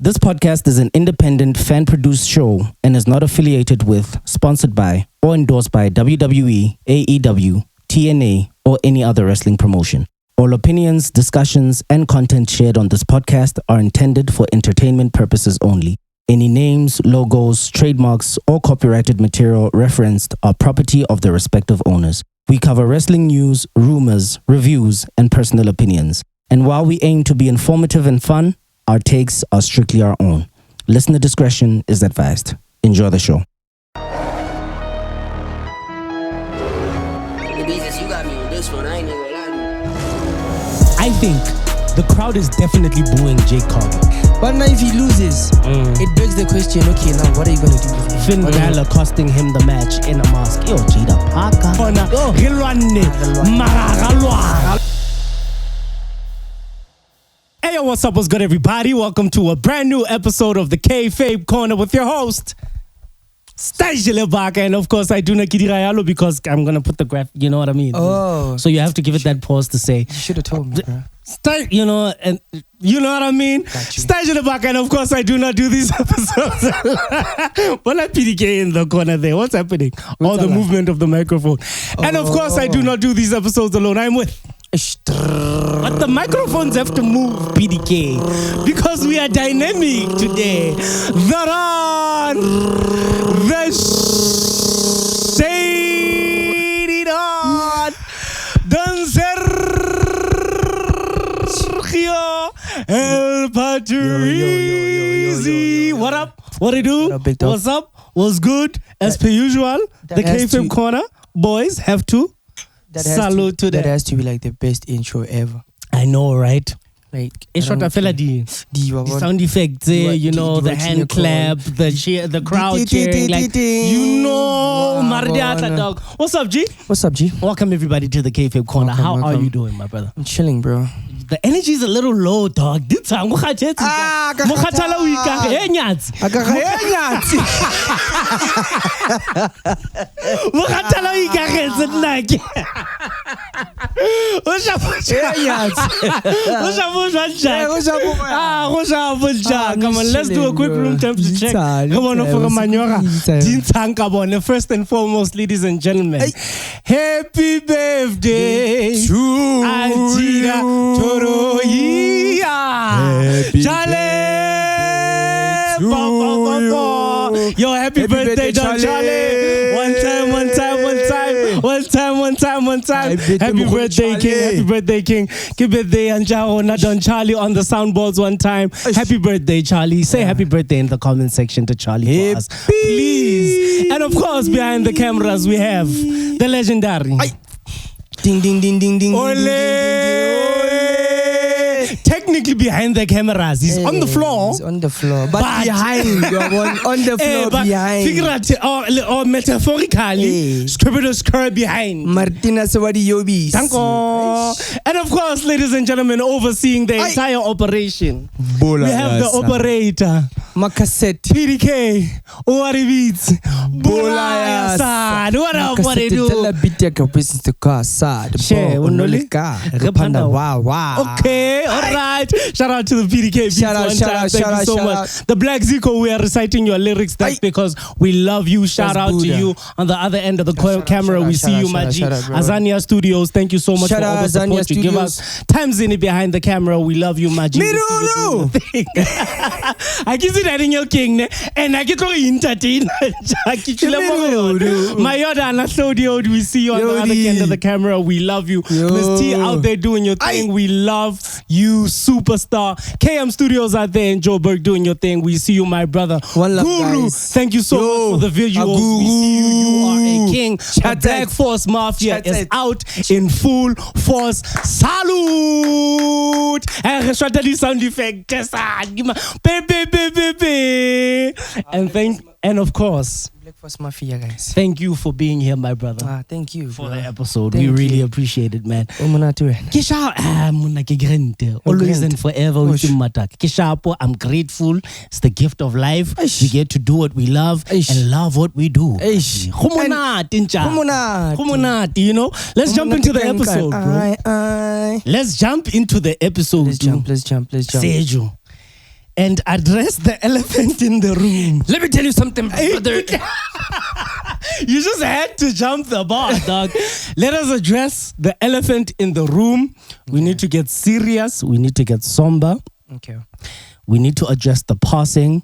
This podcast is an independent, fan-produced show and is not affiliated with, sponsored by, or endorsed by WWE, AEW, TNA, or any other wrestling promotion. All opinions, discussions, and content shared on this podcast are intended for entertainment purposes only. Any names, logos, trademarks, or copyrighted material referenced are property of the respective owners. We cover wrestling news, rumors, reviews, and personal opinions. And while we aim to be informative and fun, our takes are strictly our own. Listener discretion is advised. Enjoy the show. I think the crowd is definitely booing Jake Cobb. But now if he loses, it begs the question, okay, now what are you going to do with him? Finn Balor costing him the match in a mask. Yo, Jada Parker. Hey, yo, what's up? What's good, everybody? Welcome to a brand new episode of the Kayfabe Corner with your host, Stajile. And of course, I do not Kidirayalo because I'm going to put the graph, you know what I mean? Oh. So you have to give it that pause to say. You should have told me, bro. You know, and you know what I mean? Stajile, and of course, I do not do these episodes. Well, I PDK in the corner there. What's happening? All the movement of the microphone. And of course, I do not do these episodes alone. I'm with... But the microphones have to move, PDK, because we are dynamic today. The Ron, the Shady Don, Don Sergio El Patrizi. What up? What it do? What's up? What's good? As per usual, the Kayfabe Corner boys have to salute to that. That has to be like the best intro ever. I know, right? Like, it's short of the sound effects, you know, the hand clap, the cheer, the crowd cheering, like, you know, Mardiata dog. What's up, G? What's up, G? Welcome everybody to the Kayfabe Corner. How are you doing, my brother? I'm chilling, bro. The energy is a little low, dog. Come on, let's do a quick room temperature check. Come on, first and foremost, ladies and gentlemen, happy birthday to Ajira Toroia. Yo, happy birthday, Don Charlie. One time. Happy birthday, King. Happy birthday, King. Happy birthday, Anjao, Don Charlie on the soundboards one time. Happy birthday, Charlie. Say happy birthday in the comment section to Charlie for us, please. And of course, behind the cameras, we have the legendary. Ding, ding, ding, ding, ding. Technically behind the cameras, he's on the floor. He's on the floor, but behind. On the floor, behind. Figuratively or metaphorically, skirt behind. Martina Sawadi Yobis. And of course, ladies and gentlemen, overseeing the entire operation, we have the operator, Makaset PDK, Owari Beats, Bola Sad. What up, what they do? Wow. Okay, alright. Shout out to the PDK Beats. Thank you so much. The Black Zico, we are reciting your lyrics. That's because we love you. Shout out to you. On the other end of the camera, we see you, Maji. Azania Studios, thank you so much for all the support you give us. Times in it behind the camera, we love you, Maji. I can see that in your king, and I get to entertain. Mayoda Studio, we see you on the other end of the camera. We love you. Miss T out there doing your thing. We love you, superstar. KM Studios out there in Joburg doing your thing. We see you, my brother. One love, Guru, guys. thank you so much for the visuals. We see you. You are a king. The Black Force Mafia is out in full force. Salute! Sound effect. And of course, Black Force Mafia, guys. Thank you for being here, my brother. Thank you for the episode. We really appreciate it, man. Always and forever with him, Matak. I'm grateful. It's the gift of life. We get to do what we love and love what we do. You know, let's jump into the episode, bro. Let's jump into the episode. Let's jump. Sejo. and address the elephant in the room. Let me tell you something, brother. You just had to jump the bar, dog. Let us address the elephant in the room. We need to get serious. We need to get somber. Okay. We need to address the passing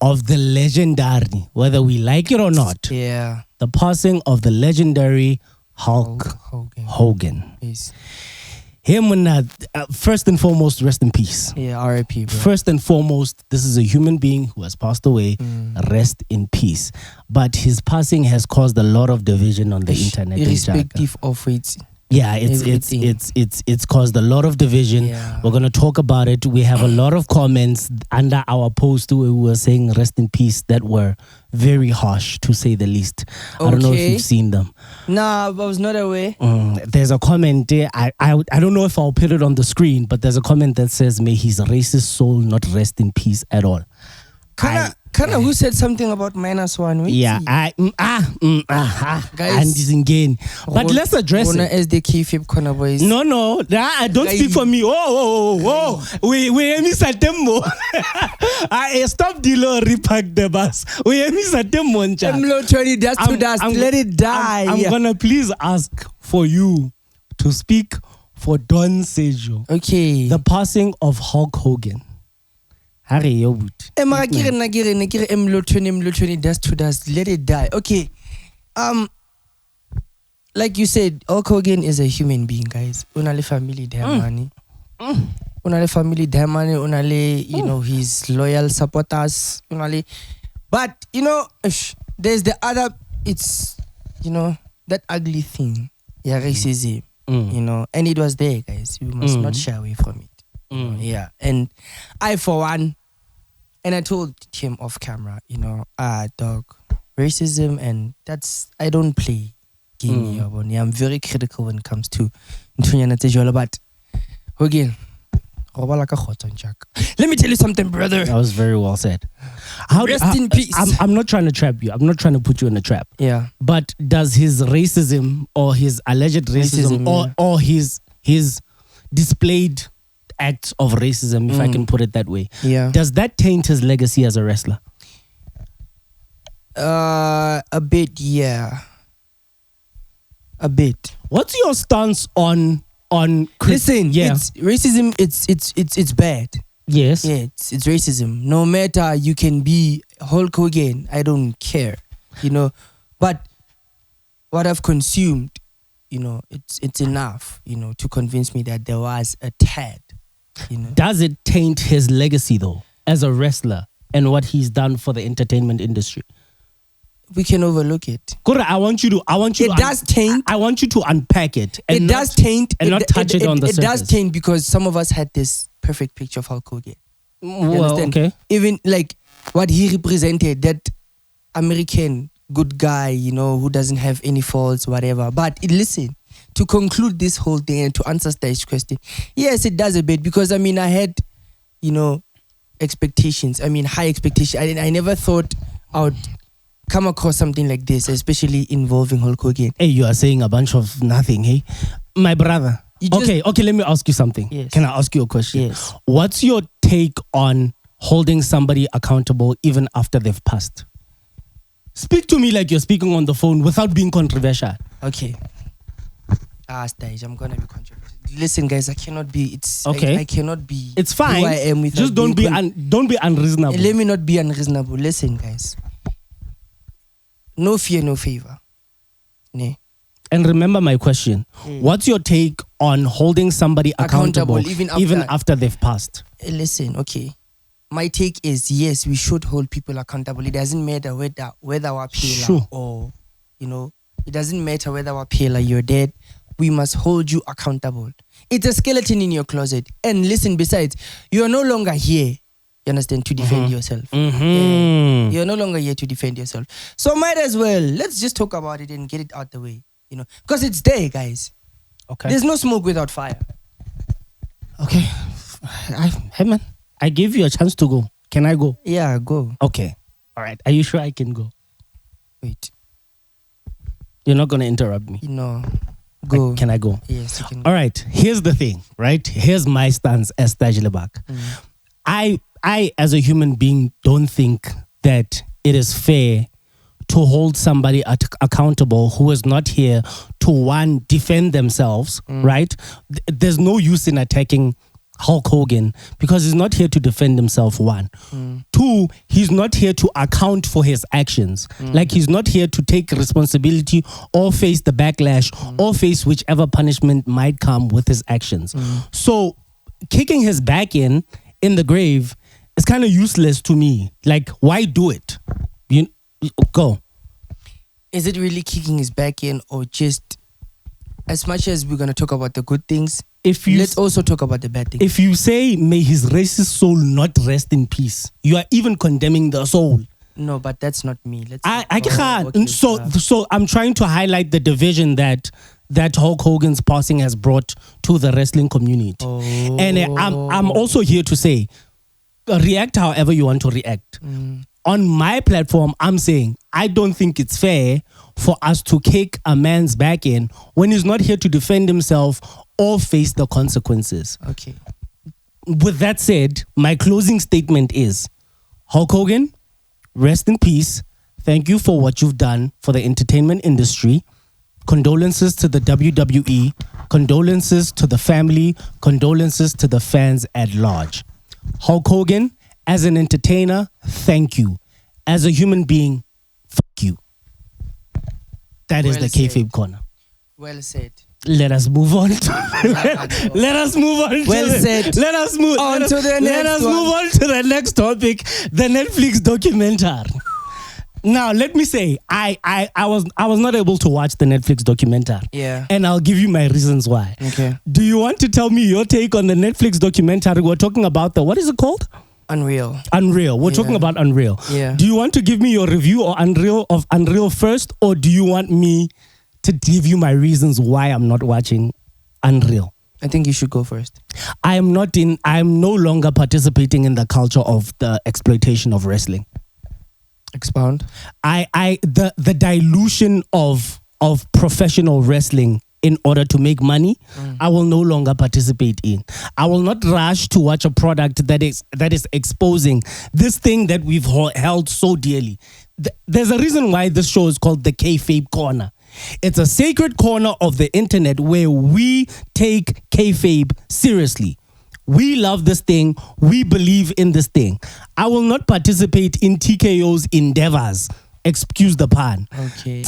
of the legendary, whether we like it or not. Yeah. The passing of the legendary Hulk Hogan. Yes. Him, first and foremost, rest in peace. Yeah, R.I.P. bro. First and foremost, this is a human being who has passed away. Rest in peace. But his passing has caused a lot of division on the internet. Irrespective of it. Yeah, it's caused a lot of division. Yeah. We're gonna talk about it. We have a lot of comments under our post where we were saying rest in peace that were very harsh, to say the least. I don't know if you've seen them. Nah, I was not aware. There's a comment there. I don't know if I'll put it on the screen, but there's a comment that says, "May his racist soul not rest in peace at all." Kana, who said something about -1? Wait, yeah, guys, and disengage. But let's address it. As the Kayfabe Corner boys. No, don't speak for me. We miss a demo. I stop the law, repack the bus. We miss a demo. Dust to dust. Let it die. I'm gonna please ask for you to speak for Don Sejo. Okay. The passing of Hulk Hogan. Hurry, yo, boot. Dust to dust. Let it die. Okay. Like you said, Hulk Hogan is a human being, guys. Unale family their money. Unale family their money. Unale, his loyal supporters. Unale. But there's the other. It's that ugly thing. Yeah, racism. And it was there, guys. We must not shy away from it. Yeah, and I, for one, and I told him off camera, dog, racism, and I don't play game. I'm very critical when it comes to but Hogan, let me tell you something, brother. That was very well said. Rest in peace. I'm not trying to trap you. I'm not trying to put you in a trap. Yeah. But does his racism or his alleged racism or his displayed acts of racism, if I can put it that way, does that taint his legacy as a wrestler? A bit, yeah. A bit. What's your stance on Listen, it's racism, it's bad. Yes. Yeah, it's racism. No matter you can be Hulk Hogan, I don't care. But what I've consumed, it's enough, to convince me that there was a tad. Does it taint his legacy though, as a wrestler, and what he's done for the entertainment industry? We can overlook it. Kura, I want you to. It does taint. I want you to unpack it. And it does taint, and not touch it on the surface. It does taint because some of us had this perfect picture of Hulk Hogan. Well, okay. Even like what he represented, that American good guy, who doesn't have any faults, whatever. But listen, to conclude this whole thing and to answer Stage's question, yes, it does a bit because I had, expectations. High expectations. I never thought I would come across something like this, especially involving Hulk Hogan. Hey, you are saying a bunch of nothing, hey? My brother. Okay, let me ask you something. Yes. Can I ask you a question? Yes. What's your take on holding somebody accountable even after they've passed? Speak to me like you're speaking on the phone without being controversial. Okay. Stage, I'm gonna be controversial. Listen, guys, I cannot be. It's okay. I cannot be. It's fine. Who I am without just don't be unreasonable. Let me not be unreasonable. Listen, guys. No fear, no favor. Nee. And remember my question. What's your take on holding somebody accountable even after they've passed? Listen, okay. My take is yes, we should hold people accountable. It doesn't matter whether our peer or it doesn't matter whether our peer you're dead. We must hold you accountable. It's a skeleton in your closet. And listen, besides, you are no longer here. You understand? To defend yourself. Yeah. You're no longer here to defend yourself. So might as well, let's just talk about it and get it out the way. Because it's there, guys. Okay. There's no smoke without fire. Okay. Hey man, I gave you a chance to go. Can I go? Yeah, go. Okay. All right. Are you sure I can go? Wait. You're not going to interrupt me? No. Go. Can I go? Yes, you can go. All right. Here's the thing, right? Here's my stance as Taj Lebak. I, as a human being, don't think that it is fair to hold somebody accountable who is not here to, one, defend themselves, right? There's no use in attacking Hulk Hogan because he's not here to defend himself, one. Two, he's not here to account for his actions. Like, he's not here to take responsibility or face the backlash or face whichever punishment might come with his actions. So kicking his back in the grave is kind of useless to me. Like, why do it? Go. Is it really kicking his back in, or just, as much as we're going to talk about the good things, let's also talk about the bad things? If you say, may his racist soul not rest in peace, you are even condemning the soul. No, but that's not me. I can't. So I'm trying to highlight the division that Hulk Hogan's passing has brought to the wrestling community. And I'm also here to say, react however you want to react. On my platform, I'm saying I don't think it's fair for us to kick a man's back in when he's not here to defend himself or face the consequences. Okay. With that said, my closing statement is, Hulk Hogan, rest in peace. Thank you for what you've done for the entertainment industry. Condolences to the WWE. Condolences to the family. Condolences to the fans at large. Hulk Hogan, as an entertainer, thank you. As a human being, fuck you. That is the Kayfabe Corner. Well said. Let us move on. Let us move on. Let us move on to the next topic, the Netflix documentary. Now, let me say, I was not able to watch the Netflix documentary. Yeah. And I'll give you my reasons why. Okay. Do you want to tell me your take on the Netflix documentary? We're talking about what is it called? Unreal. We're talking about Unreal. Yeah. Do you want to give me your review of Unreal first, or do you want me to give you my reasons why I'm not watching Unreal? I think you should go first. I'm no longer participating in the culture of the exploitation of wrestling. Expound. The dilution of professional wrestling in order to make money, I will no longer participate in. I will not rush to watch a product that is exposing this thing that we've held so dearly. There's a reason why this show is called the Kayfabe Corner. It's a sacred corner of the internet where we take kayfabe seriously. We love this thing. We believe in this thing. I will not participate in TKO's endeavors. Excuse the pun. Okay.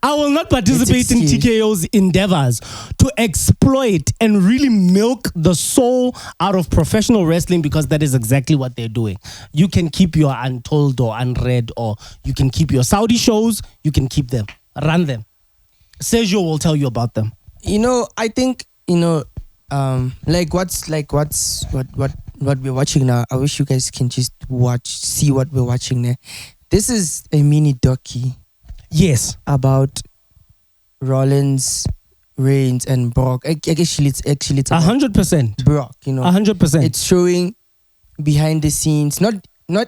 I will not participate in TKO's endeavors to exploit and really milk the soul out of professional wrestling, because that is exactly what they're doing. You can keep your untold or unread, or you can keep your Saudi shows. You can keep them. Run them. Sergio will tell you about them. I think, what we're watching now. I wish you guys can just see what we're watching there. This is a mini docu. Yes. About Rollins, Reigns, and Brock. Actually, it's 100%. Brock. 100%. It's showing behind the scenes, not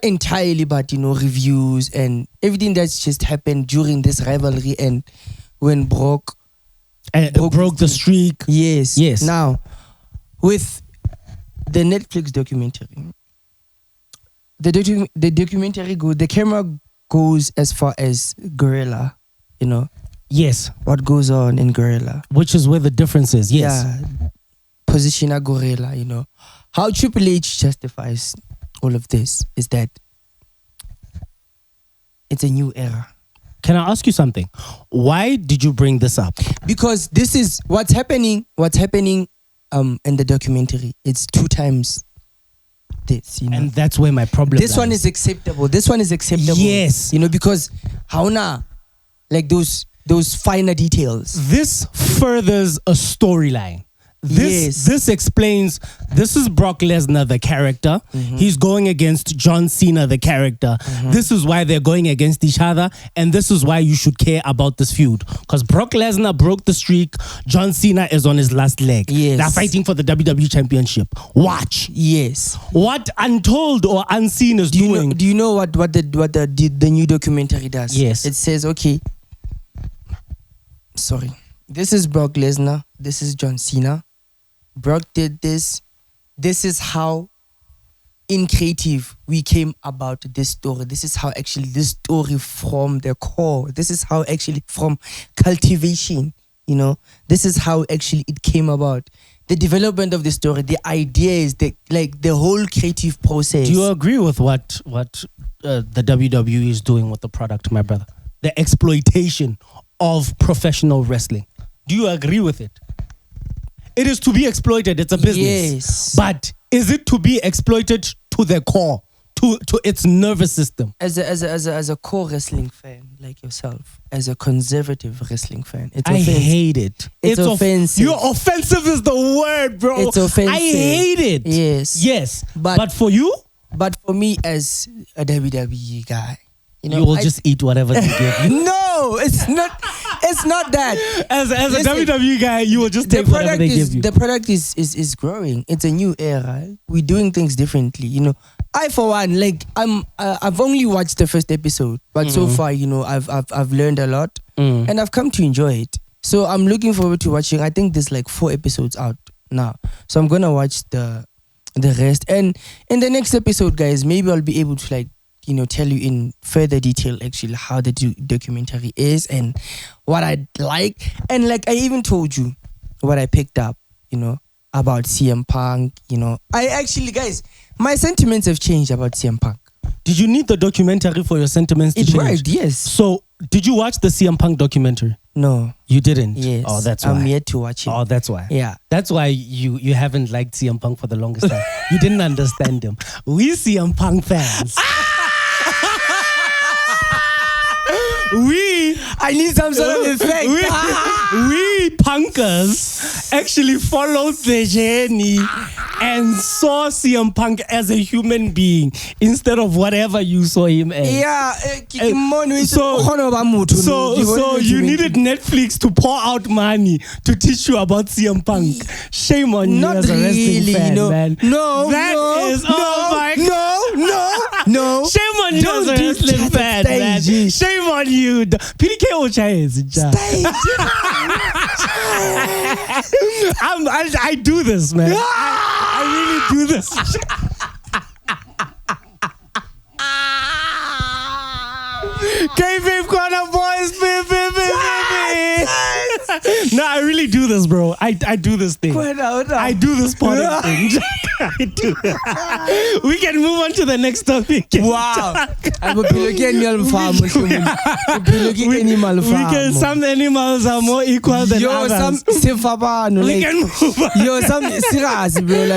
entirely, but reviews and everything that's just happened during this rivalry, and when Brock broke the streak. Yes. Yes. Now, with the Netflix documentary, the documentary the camera goes as far as Gorilla, Yes. what goes on in Gorilla, Which is where the difference is. Yes. Yeah, position a Gorilla. How Triple H justifies all of this is that it's a new era. Can I ask you something? Why did you bring this up? Because this is what's happening in the documentary. It's 2 times this, And that's where my problem This one is acceptable. Yes. Because how now? Like those finer details. This furthers a storyline. This explains, this is Brock Lesnar, the character. Mm-hmm. He's going against John Cena, the character. Mm-hmm. This is why they're going against each other. And this is why you should care about this feud. Because Brock Lesnar broke the streak. John Cena is on his last leg. Yes. They're fighting for the WWE Championship. Watch. Yes. What Untold or Unseen is doing. Do you know what the new documentary does? Yes. It says, okay, sorry, this is Brock Lesnar. This is John Cena. Brock did this. This is how in creative, we came about this story. This is how actually this story from the core. This is how actually from cultivation, this is how actually it came about. The development of the story, the ideas, the whole creative process. Do you agree with what the WWE is doing with the product, my brother? The exploitation of professional wrestling. Do you agree with it? It is to be exploited. It's a business. Yes. But is it to be exploited to the core, to its nervous system? As a core wrestling fan like yourself, as a conservative wrestling fan, I hate it. It's offensive. You're offensive is the word, bro. It's offensive. I hate it. Yes. But for you? But for me as a WWE guy, you will just eat whatever they give you. No, it's not. It's not that. As a WWE guy, you will just take whatever they give you. The product is growing. It's a new era. We're doing things differently. I for one, I've only watched the first episode, but so far, I've learned a lot, and I've come to enjoy it. So I'm looking forward to watching. I think there's 4 episodes out now, so I'm gonna watch the rest. And in the next episode, guys, maybe I'll be able to tell you in further detail actually how the documentary is and what I like. And I even told you what I picked up, about CM Punk. I actually, guys, my sentiments have changed about CM Punk. Did you need the documentary for your sentiments to change? Right, yes. So, did you watch the CM Punk documentary? No. You didn't? Yes. Oh, that's why. I'm yet to watch it. Oh, that's why. Yeah. That's why you haven't liked CM Punk for the longest time. You didn't understand him. We CM Punk fans. I need some sort of effect. We punkers actually followed the journey and saw CM Punk as a human being instead of whatever you saw him as. Yeah. So you needed Netflix to pour out money to teach you about CM Punk. Shame on you as a wrestling fan, man. No. Shame on you as a wrestling fan, man. Shame on you. PDK I do this, man. I really do this. Kayfabe Corner, boys, No, I really do this, bro. I do this thing. I do this part of thing. I do. We can move on to the next topic. Wow. Some animals are more equal than others. We can move on.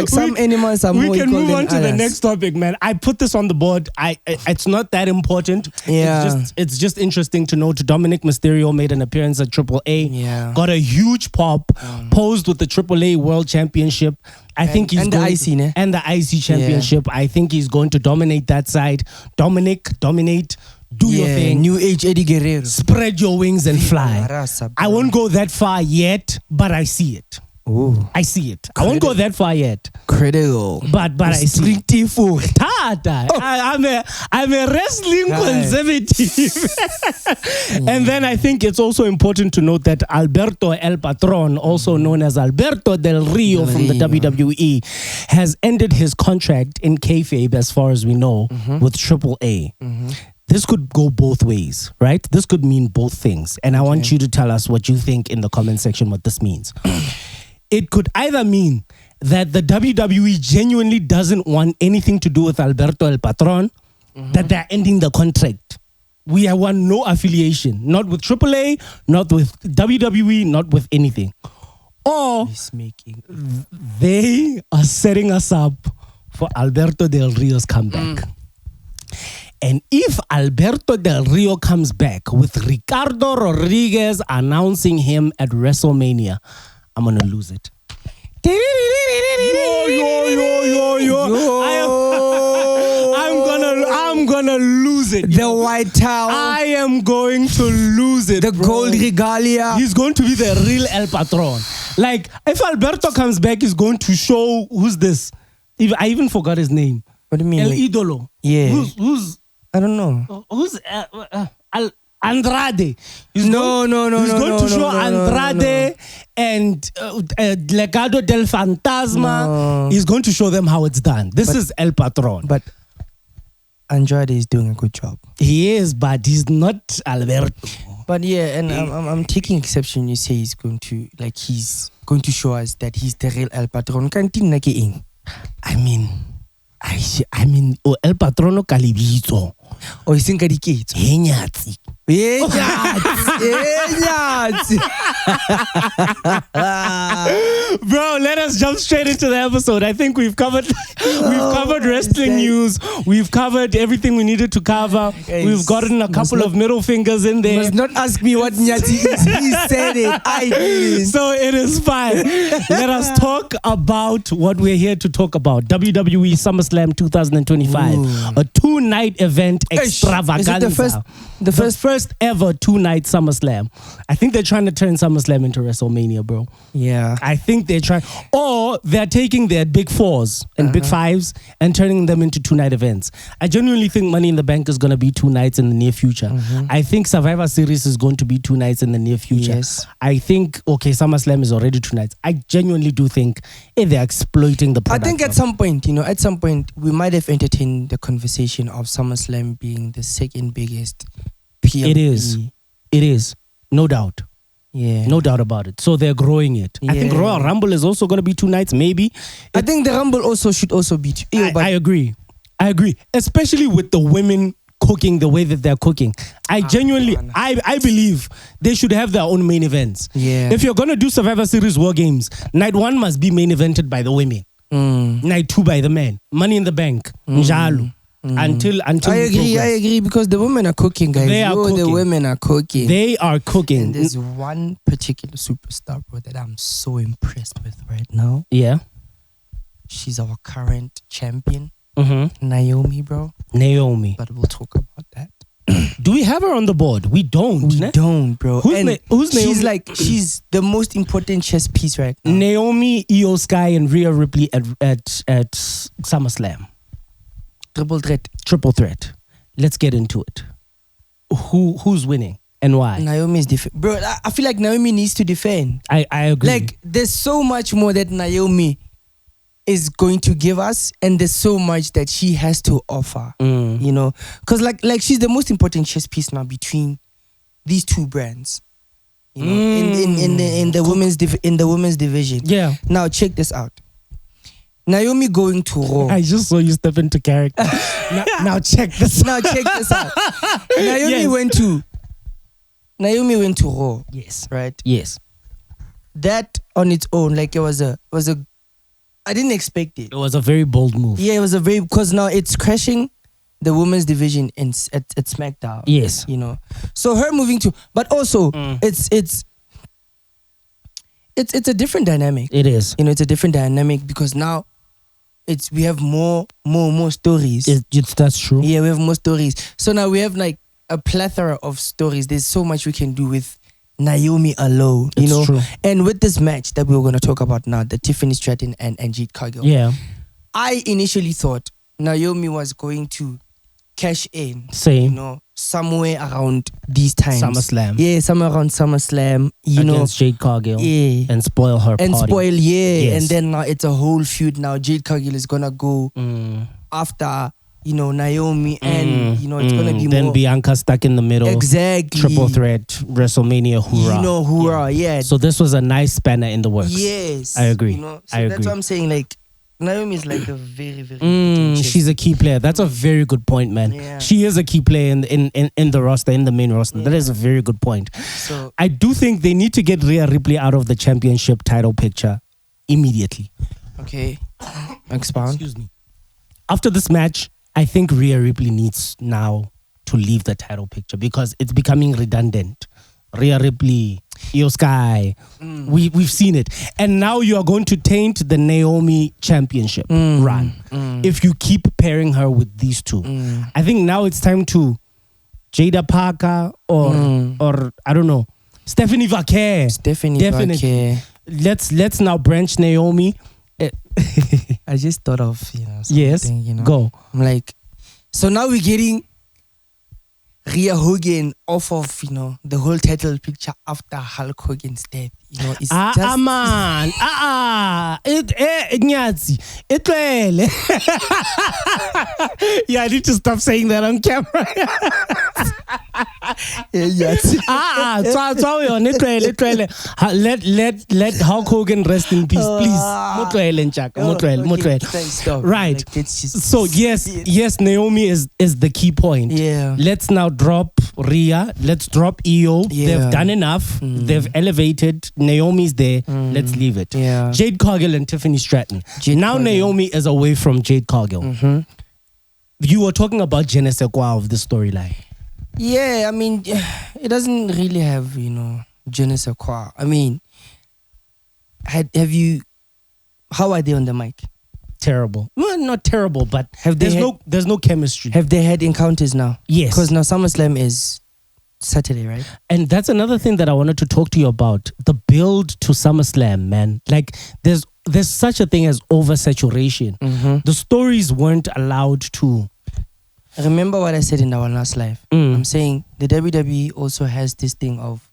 Some animals are more equal than others. We can move on to the next topic, man. I put this on the board. It's not that important. Yeah. It's just interesting to note. Dominic Mysterio made an appearance at AAA. Yeah. Got a huge pop. Posed with the AAA World Championship. I think he's the IC, and the IC Championship. Yeah. I think he's going to dominate that side. Dominate. Do your thing. New age Eddie Guerrero. Spread your wings and fly. I won't go that far yet, but I see it. Ooh. I see it. I won't go that far yet. Critical. But I see it. Tata. I'm a wrestling conservative. And then I think it's also important to note that Alberto El Patron, also known as Alberto Del Rio from the WWE, has ended his contract in Kayfabe, as far as we know, with AAA. This could go both ways, right? This could mean both things. And I want you to tell us what you think in the comment section what this means. It could either mean that the WWE genuinely doesn't want anything to do with Alberto El Patron, that they're ending the contract. We want no affiliation, not with AAA, not with WWE, not with anything. Or they are setting us up for Alberto Del Rio's comeback. And if Alberto Del Rio comes back with Ricardo Rodriguez announcing him at WrestleMania, I'm going to lose it. Yo. I'm gonna lose it. The white towel. I am going to lose it. The gold regalia. He's going to be the real El Patron. If Alberto comes back, he's going to show who's this. I even forgot his name. What do you mean? El Idolo. Yeah. Who's? I don't know. Who's? Andrade. No. He's going to show Andrade and Legado del Fantasma. No. He's going to show them how it's done. This is El Patron. But Andrade is doing a good job. He is, but he's not Alberto. But yeah, and I'm taking exception. You say he's going to show us that he's the real El Patron. I mean, El Patrono Calibito. O e seng ka diketso. Enyatsi. Bro, let us jump straight into the episode. I think we've covered wrestling news. We've covered everything we needed to cover. We've gotten a couple of middle fingers in there. You must not ask me what nyati is. He said it. I did. So it is fine. Let us talk about what we're here to talk about. WWE SummerSlam 2025. Ooh. A 2-night event extravaganza. Is it the first ever 2-night SummerSlam? I think they're trying to turn SummerSlam into WrestleMania, bro. Yeah. I think they're trying, or they're taking their big 4s and big 5s and turning them into 2-night events. I genuinely think Money in the Bank is going to be 2 nights in the near future. I think Survivor Series is going to be 2 nights in the near future. Yes. I think, SummerSlam is already 2 nights. I genuinely do think they're exploiting the product. I think at some point, we might have entertained the conversation of SummerSlam being the second biggest PLE. It is. No doubt. Yeah. No doubt about it. So they're growing it. I think Royal Rumble is also going to be 2 nights, maybe. I think the Rumble should also be. I agree. Especially with the women cooking the way that they're cooking. I believe they should have their own main events. Yeah. If you're going to do Survivor Series War Games, night 1 must be main evented by the women. Night 2 by the men. Money in the Bank. Njalo. Until I agree because the women are cooking, guys. The women are cooking. They are cooking. And there's one particular superstar, bro, that I'm so impressed with right now. Yeah. She's our current champion. Naomi, bro. But we'll talk about that. Do we have her on the board? We don't. We don't, bro. Who's Naomi? She's the most important chess piece right now. Naomi, Io Sky, and Rhea Ripley at SummerSlam. Triple threat. Let's get into it. Who's winning and why? Naomi is defend. Bro, I feel like Naomi needs to defend. I agree. Like, there's so much more that Naomi is going to give us, and there's so much that she has to offer. Because like she's the most important chess piece now between these two brands. In the women's division. Yeah. Now check this out. Naomi going to Raw. I just saw you step into character. now check this out. Naomi went to Raw. Yes. Right? Yes. That on its own, like it was a I didn't expect it. It was a very bold move. Yeah, it was because now it's crashing the women's division at SmackDown. Yes. So her moving to, but also it's a different dynamic. It is. It's a different dynamic because now we have more stories. That's true. Yeah, we have more stories. So now we have like a plethora of stories. There's so much we can do with Naomi alone. It's true. And with this match that we were going to talk about now, the Tiffany Stratton and Jade Cargill. Yeah. I initially thought Naomi was going to cash in. Same. Somewhere around these times. SummerSlam. Yeah, somewhere around SummerSlam. Against Jade Cargill. Yeah. And spoil her party. Yes. And then now it's a whole feud now. Jade Cargill is going to go after, Naomi and, it's going to be then more. Bianca stuck in the middle. Exactly. Triple threat, WrestleMania, hoorah. Hoorah, yeah. So this was a nice spanner in the works. Yes. I agree. That's what I'm saying. Like, Naomi is like a very, very she's a key player. That's a very good point, man. Yeah. She is a key player in the roster, in the main roster. Yeah. That is a very good point. So I do think they need to get Rhea Ripley out of the championship title picture immediately. Okay. Expound. Excuse me. After this match, I think Rhea Ripley needs now to leave the title picture because it's becoming redundant. Rhea Ripley, Io Sky, we've seen it. And now you are going to taint the Naomi championship run if you keep pairing her with these two. I think now it's time to Jada Parker or I don't know, Stephanie Vaquer. Vaquer. Let's now branch Naomi. I just thought of something, yes, go. I'm like, so now we're getting Rhea Hogan off of, the whole title picture after Hulk Hogan's death. It's just... man. Nyazi. Itlele. Yeah, I need to stop saying that on camera. Let Hulk Hogan rest in peace, please. Right. So yes, Naomi is the key point. Yeah. Let's now drop Rhea. Let's drop Io. Yeah. They've done enough. They've elevated. Naomi's there. Let's leave it. Yeah. Jade Cargill and Tiffany Stratton. Now Naomi is away from Jade Cargill. You were talking about je ne sais quoi of the storyline. Yeah, I mean, it doesn't really have, je ne sais quoi. I mean, have you... How are they on the mic? Terrible. Well, not terrible, but there's no chemistry. Have they had encounters now? Yes. Because now SummerSlam is Saturday, right? And that's another thing that I wanted to talk to you about. The build to SummerSlam, man. Like, there's such a thing as oversaturation. The stories weren't allowed to... Remember what I said in our last live. I'm saying the WWE also has this thing of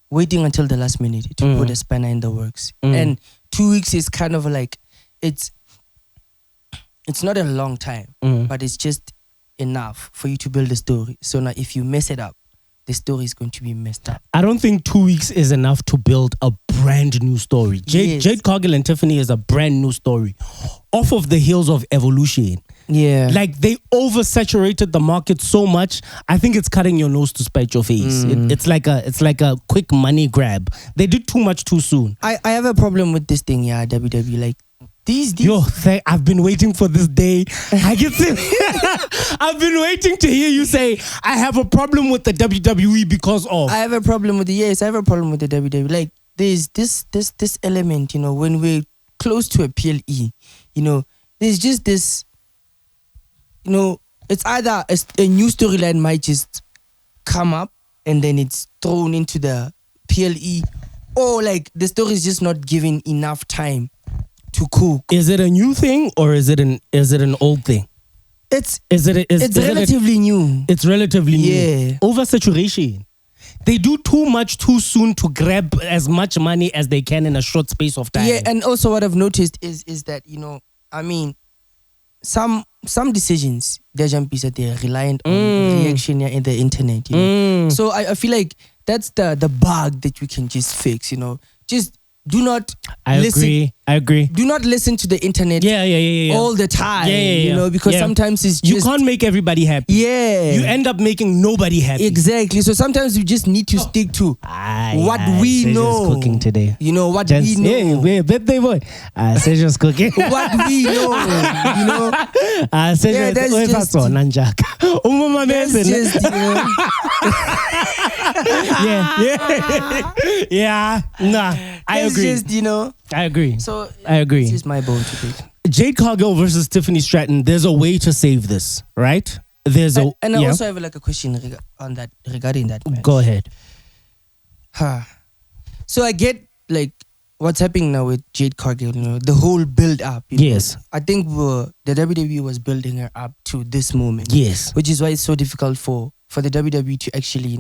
waiting until the last minute to put a spanner in the works. And 2 weeks is kind of like, it's not a long time, but it's just enough for you to build a story. So now if you mess it up, the story is going to be messed up. I don't think 2 weeks is enough to build a brand new story. Jade Cargill and Tiffany is a brand new story off of the heels of Evolution. Yeah. Like, they oversaturated the market so much. I think it's cutting your nose to spite your face. It's like a quick money grab. They did too much too soon. I have a problem with this thing, yeah, WWE. Like, these I've been waiting for this day. I get I've been waiting to hear you say I have a problem with the WWE because of. I have a problem with I have a problem with the WWE. Like, there's this element, when we're close to a PLE, there's just this, it's either a new storyline might just come up and then it's thrown into the PLE, or like the story is just not given enough time to cook. Is it a new thing or is it an old thing? It's relatively new. It's relatively new. Yeah. Oversaturation. They do too much too soon to grab as much money as they can in a short space of time. Yeah, and also what I've noticed is that, I mean, some decisions, they're they're reliant on reaction in the internet. So I feel like that's the bug that you can just fix. Just do not listen. I agree. Do not listen to the internet all the time. Because sometimes it's just... You can't make everybody happy. Yeah. You end up making nobody happy. Exactly. So sometimes you just need to stick to what we know. Cooking today. We know. Birthday boy. Sejo's cooking. What we know. That's just... I agree. I agree. So I agree. This is my bone to pick. Jade Cargill versus Tiffany Stratton. There's a way to save this, right? I also have a question regarding that. Match. Go ahead. So I get like what's happening now with Jade Cargill. The whole build up. Yes. I think the WWE was building her up to this moment. Yes. Which is why it's so difficult for the WWE to actually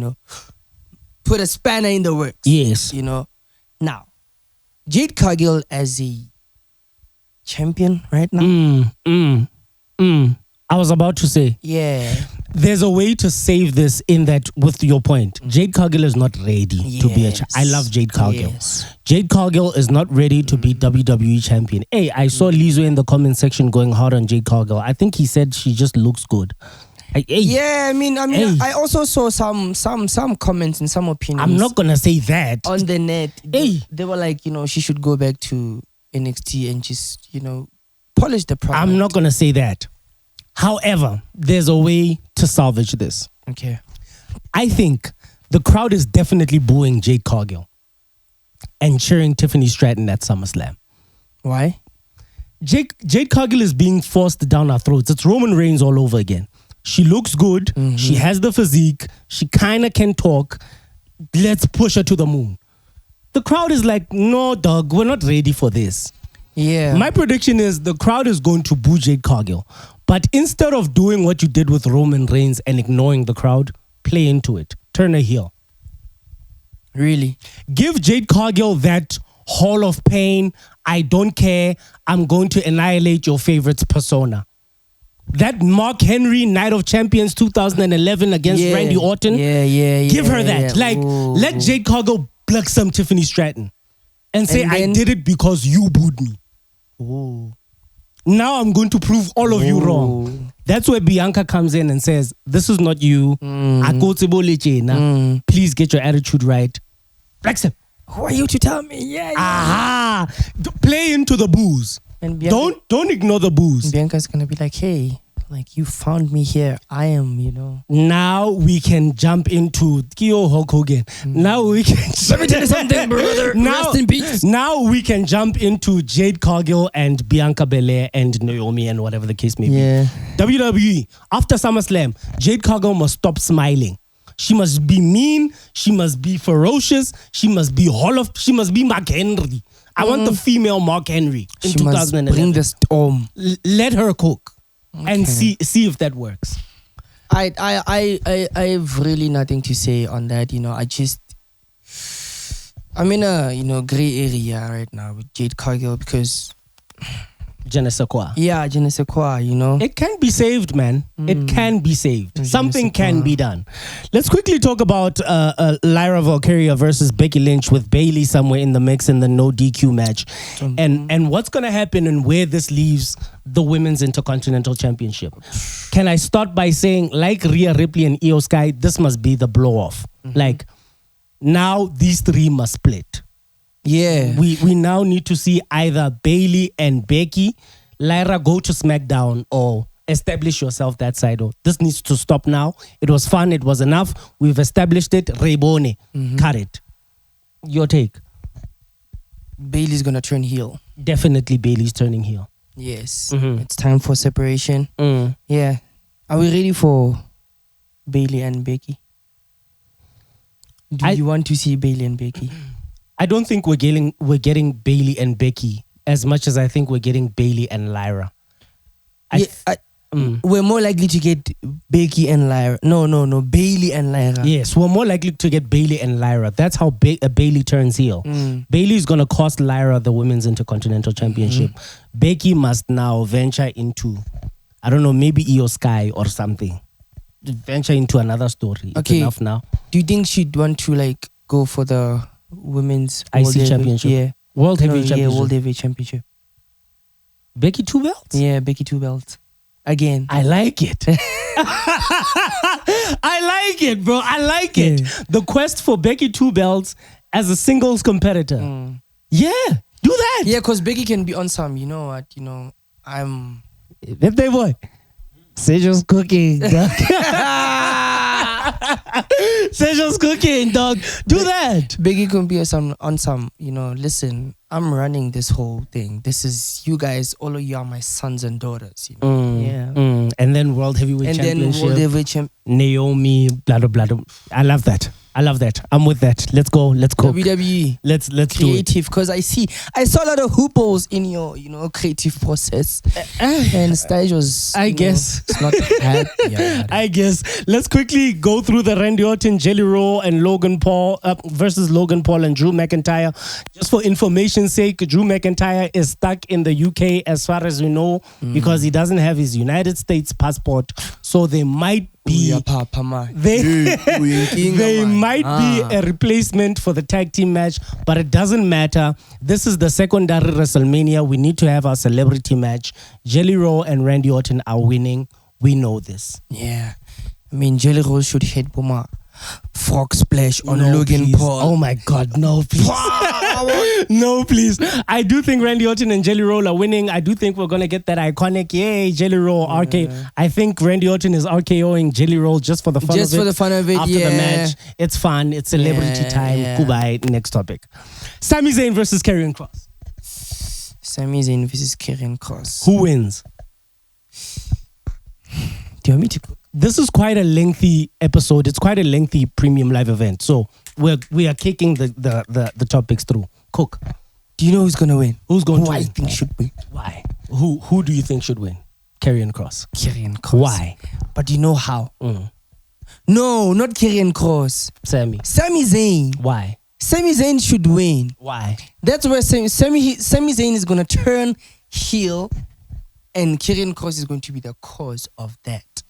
put a spanner in the works. Yes. Now, Jade Cargill as a champion right now. I was about to say. Yeah. There's a way to save this in that, with your point. Jade Cargill is not ready to be a champion. I love Jade Cargill. Yes. Jade Cargill is not ready to be WWE champion. Hey, I saw Lizzo in the comment section going hard on Jade Cargill. I think he said she just looks good. Yeah, I mean, I also saw some comments and some opinions. I'm not gonna say that on the net. They were like, she should go back to NXT and just, polish the product. I'm not gonna say that. However, there's a way to salvage this. Okay. I think the crowd is definitely booing Jade Cargill and cheering Tiffany Stratton at SummerSlam. Why? Jade Cargill is being forced down our throats. It's Roman Reigns all over again. She looks good. Mm-hmm. She has the physique. She kind of can talk. Let's push her to the moon. The crowd is like, no, dog, we're not ready for this. Yeah. My prediction is the crowd is going to boo Jade Cargill. But instead of doing what you did with Roman Reigns and ignoring the crowd, play into it. Turn her heel. Really? Give Jade Cargill that Hall of Pain, I don't care, I'm going to annihilate your favorites persona. That Mark Henry Night of Champions 2011 against Randy Orton. Give her that. Like, let Jade Cargill pluck some Tiffany Stratton and say, I did it because you booed me. Ooh. Now I'm going to prove all of you wrong. That's where Bianca comes in and says, this is not you. Please get your attitude right. Flex him. Who are you to tell me? Aha! Play into the booze. And Bianca, don't ignore the booze. Bianca's gonna be like, hey, like you found me here. I am, Now we can jump into Hulk Hogan. Now we can. Let me tell you something, brother. Rest in peace. Now we can jump into Jade Cargill and Bianca Belair and Naomi and whatever the case may be. WWE after SummerSlam, Jade Cargill must stop smiling. She must be mean. She must be ferocious. She must be She must be Mark Henry. I want the female Mark Henry in 2011. Must bring the storm. Let her cook and see if that works. I've really nothing to say on that. I'm in a gray area right now with Jade Cargill because Je ne sais quoi. Yeah, je ne sais quoi, It can be saved, man. It can be saved. Something can be done. Let's quickly talk about Lyra Valkyria versus Becky Lynch with Bayley somewhere in the mix in the no DQ match. And what's going to happen and where this leaves the Women's Intercontinental Championship. Can I start by saying, like Rhea Ripley and Io Sky, this must be the blow-off. Like, now these three must split. Yeah. We now need to see either Bayley and Becky, Lyra go to SmackDown or establish yourself that side. This needs to stop now. It was fun. It was enough. We've established it. Rebone. Cut it. Your take? Bayley's going to turn heel. Definitely Bayley's turning heel. Yes. It's time for separation. Yeah. Are we ready for Bayley and Becky? Do you want to see Bayley and Becky? I don't think we're getting Bayley and Becky as much as I think we're getting Bayley and Lyra. We're more likely to get Becky and Lyra. No, Bayley and Lyra. Yes, we're more likely to get Bayley and Lyra. That's how Bayley turns heel. Bayley's going to cost Lyra the Women's Intercontinental Championship. Becky must now venture into, I don't know, maybe Io Sky or something. Venture into another story. It's enough now. Do you think she'd want to go for the Women's IC Championship? Yeah. World Heavyweight Championship. Yeah, World Heavyweight Championship. Becky 2 belts? Yeah, Becky 2 belts. Again. I like it. I like it, bro. I like it. The quest for Becky 2 belts as a singles competitor. Yeah, do that. Yeah, because Becky can be on some, I'm... Birthday boy. Sejo's cooking, dog. Sejo's cooking, dog. Do that. Becky can be on some, listen, I'm running this whole thing. This is, you guys, all of you are my sons and daughters, And then World Heavyweight Championship. And then World Heavyweight Naomi, blah, blah, blah, blah. I love that. I'm with that. Let's go. WWE. Let's creative, because I saw a lot of hooples in your, creative process. And stage was, I guess. It's not bad. Yeah, I guess. Let's quickly go through the Randy Orton, Jelly Roll, and Logan Paul versus Logan Paul and Drew McIntyre. Just for information's sake, Drew McIntyre is stuck in the UK as far as we know because he doesn't have his United States passport. So they might be they might be a replacement for the tag team match, but it doesn't matter. This is the secondary WrestleMania. We need to have our celebrity match. Jelly Roll and Randy Orton are winning. We know this. Yeah. I mean, Jelly Roll should hit Puma frog splash on Logan Paul. Oh my God, no, please. No, please. I do think Randy Orton and Jelly Roll are winning. I do think we're going to get that iconic, yay, Jelly Roll, RK. I think Randy Orton is RKOing Jelly Roll just for the fun of it. Just for the fun of it, after the match. It's fun. It's celebrity time. Goodbye. Next topic. Sami Zayn versus Karrion Kross. Sami Zayn versus Karrion Kross. Who wins? Do you want me to... This is quite a lengthy episode. It's quite a lengthy premium live event. So we are kicking the topics through. Cook. Do you know who's gonna win? Who's going to win? I think should win. Why? Who do you think should win? Karrion Kross. Karrion Kross. Why? But do you know how? No, not Karrion Kross. Sami Zayn. Why? Sami Zayn should win. Why? That's where Sami Zayn is going to turn heel, and Karrion Kross is going to be the cause of that.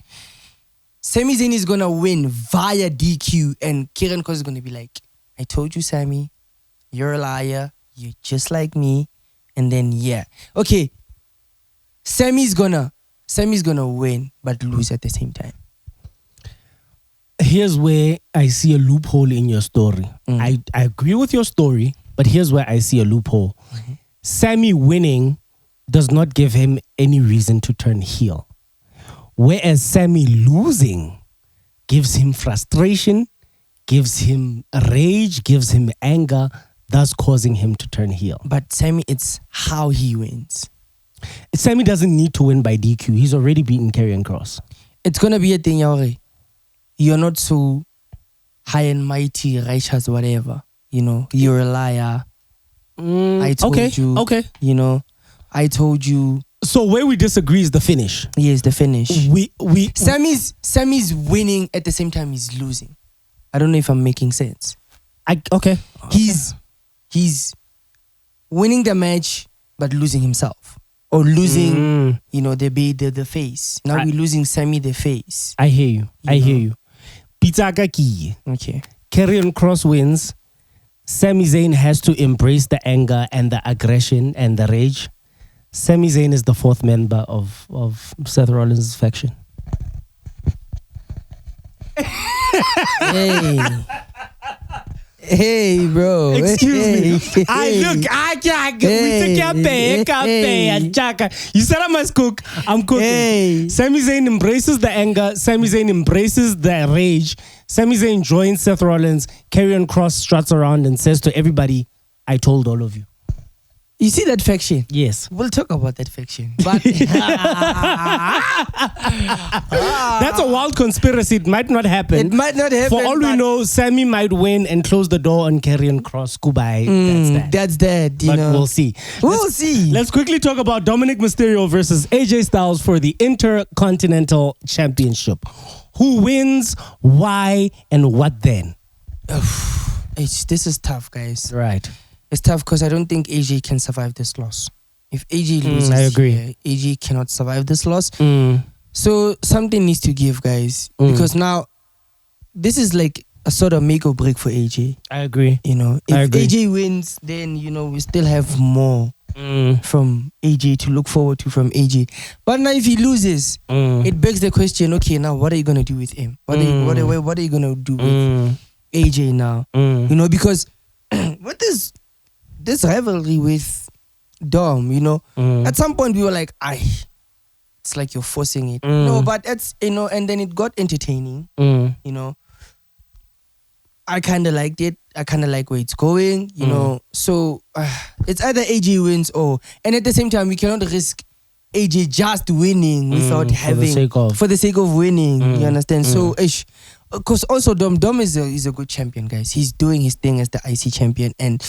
Sami Zayn is going to win via DQ, and Karrion Kross is going to be like, I told you, Sami, you're a liar. You're just like me. And then, yeah. Okay. Sammy's gonna win, but lose at the same time. Here's where I see a loophole in your story. I agree with your story, but here's where I see a loophole. Mm-hmm. Sami winning does not give him any reason to turn heel. Whereas Sami losing gives him frustration, gives him rage, gives him anger, thus causing him to turn heel. But Sami, it's how he wins. Sami doesn't need to win by DQ. He's already beaten Karrion Kross. It's going to be a thing, Yauri. You're not so high and mighty, righteous, whatever. You know, you're a liar. I told you. Okay. You know, I told you. So where we disagree is the finish. Yes, the finish. Sammy's winning at the same time he's losing. I don't know if I'm making sense. He's winning the match but losing himself. Or losing, the face. Now we're losing Sami the face. I hear you. I hear you. Pitaka ki. Okay. Karrion Kross wins. Sami Zayn has to embrace the anger and the aggression and the rage. Sami Zayn is the fourth member of Seth Rollins' faction. Hey, bro. Excuse me. I can't. You said I must cook. I'm cooking. Hey. Sami Zayn embraces the anger. Sami Zayn embraces the rage. Sami Zayn joins Seth Rollins. Karrion Kross struts around and says to everybody, I told all of you. You see that faction? Yes. We'll talk about that faction. But that's a wild conspiracy. It might not happen. It might not happen. For all we know, Sami might win and close the door on Karrion Kross. Goodbye. That's that. But we'll see. We'll see. Let's quickly talk about Dominic Mysterio versus AJ Styles for the Intercontinental Championship. Who wins? Why? And what then? This is tough, guys. Right. It's tough because I don't think AJ can survive this loss. If AJ loses, I agree. AJ cannot survive this loss. So something needs to give, guys. Because now, this is like a sort of make or break for AJ. I agree. You know, if AJ wins, then, we still have more from AJ to look forward to from AJ. But now if he loses, it begs the question, okay, now what are you going to do with him? What are you going to do with AJ now? Because with this rivalry with Dom, at some point we were like, it's like you're forcing it. No, but it's, and then it got entertaining, I kind of liked it. I kind of like where it's going, So it's either AJ wins and at the same time, we cannot risk AJ just winning without having, for the sake of winning, you understand? So, because also Dom is a good champion, guys. He's doing his thing as the IC champion, and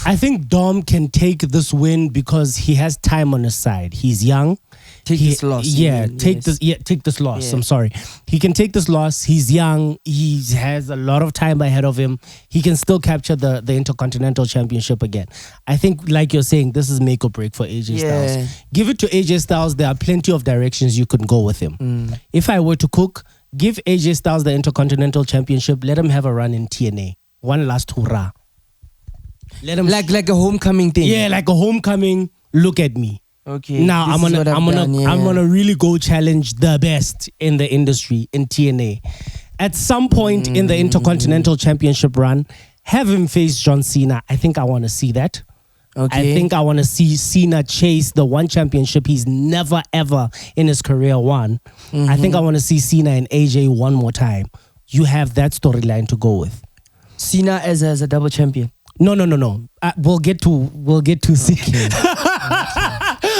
I think Dom can take this win because he has time on his side. He's young. Take this loss. Take this loss. I'm sorry. He can take this loss. He's young. He has a lot of time ahead of him. He can still capture the Intercontinental Championship again. I think, like you're saying, this is make or break for AJ Styles. Give it to AJ Styles. There are plenty of directions you could go with him. If I were to cook, give AJ Styles the Intercontinental Championship. Let him have a run in TNA. One last hurrah. Let him like a homecoming thing. Yeah, like a homecoming. Look at me. Okay. Now I'm gonna really go challenge the best in the industry in TNA. At some point in the Intercontinental Championship run, have him face John Cena. I think I want to see that. Okay. I think I want to see Cena chase the one championship he's never ever in his career won. I think I want to see Cena and AJ one more time. You have that storyline to go with. Cena as a double champion. No. We'll get to see. Okay.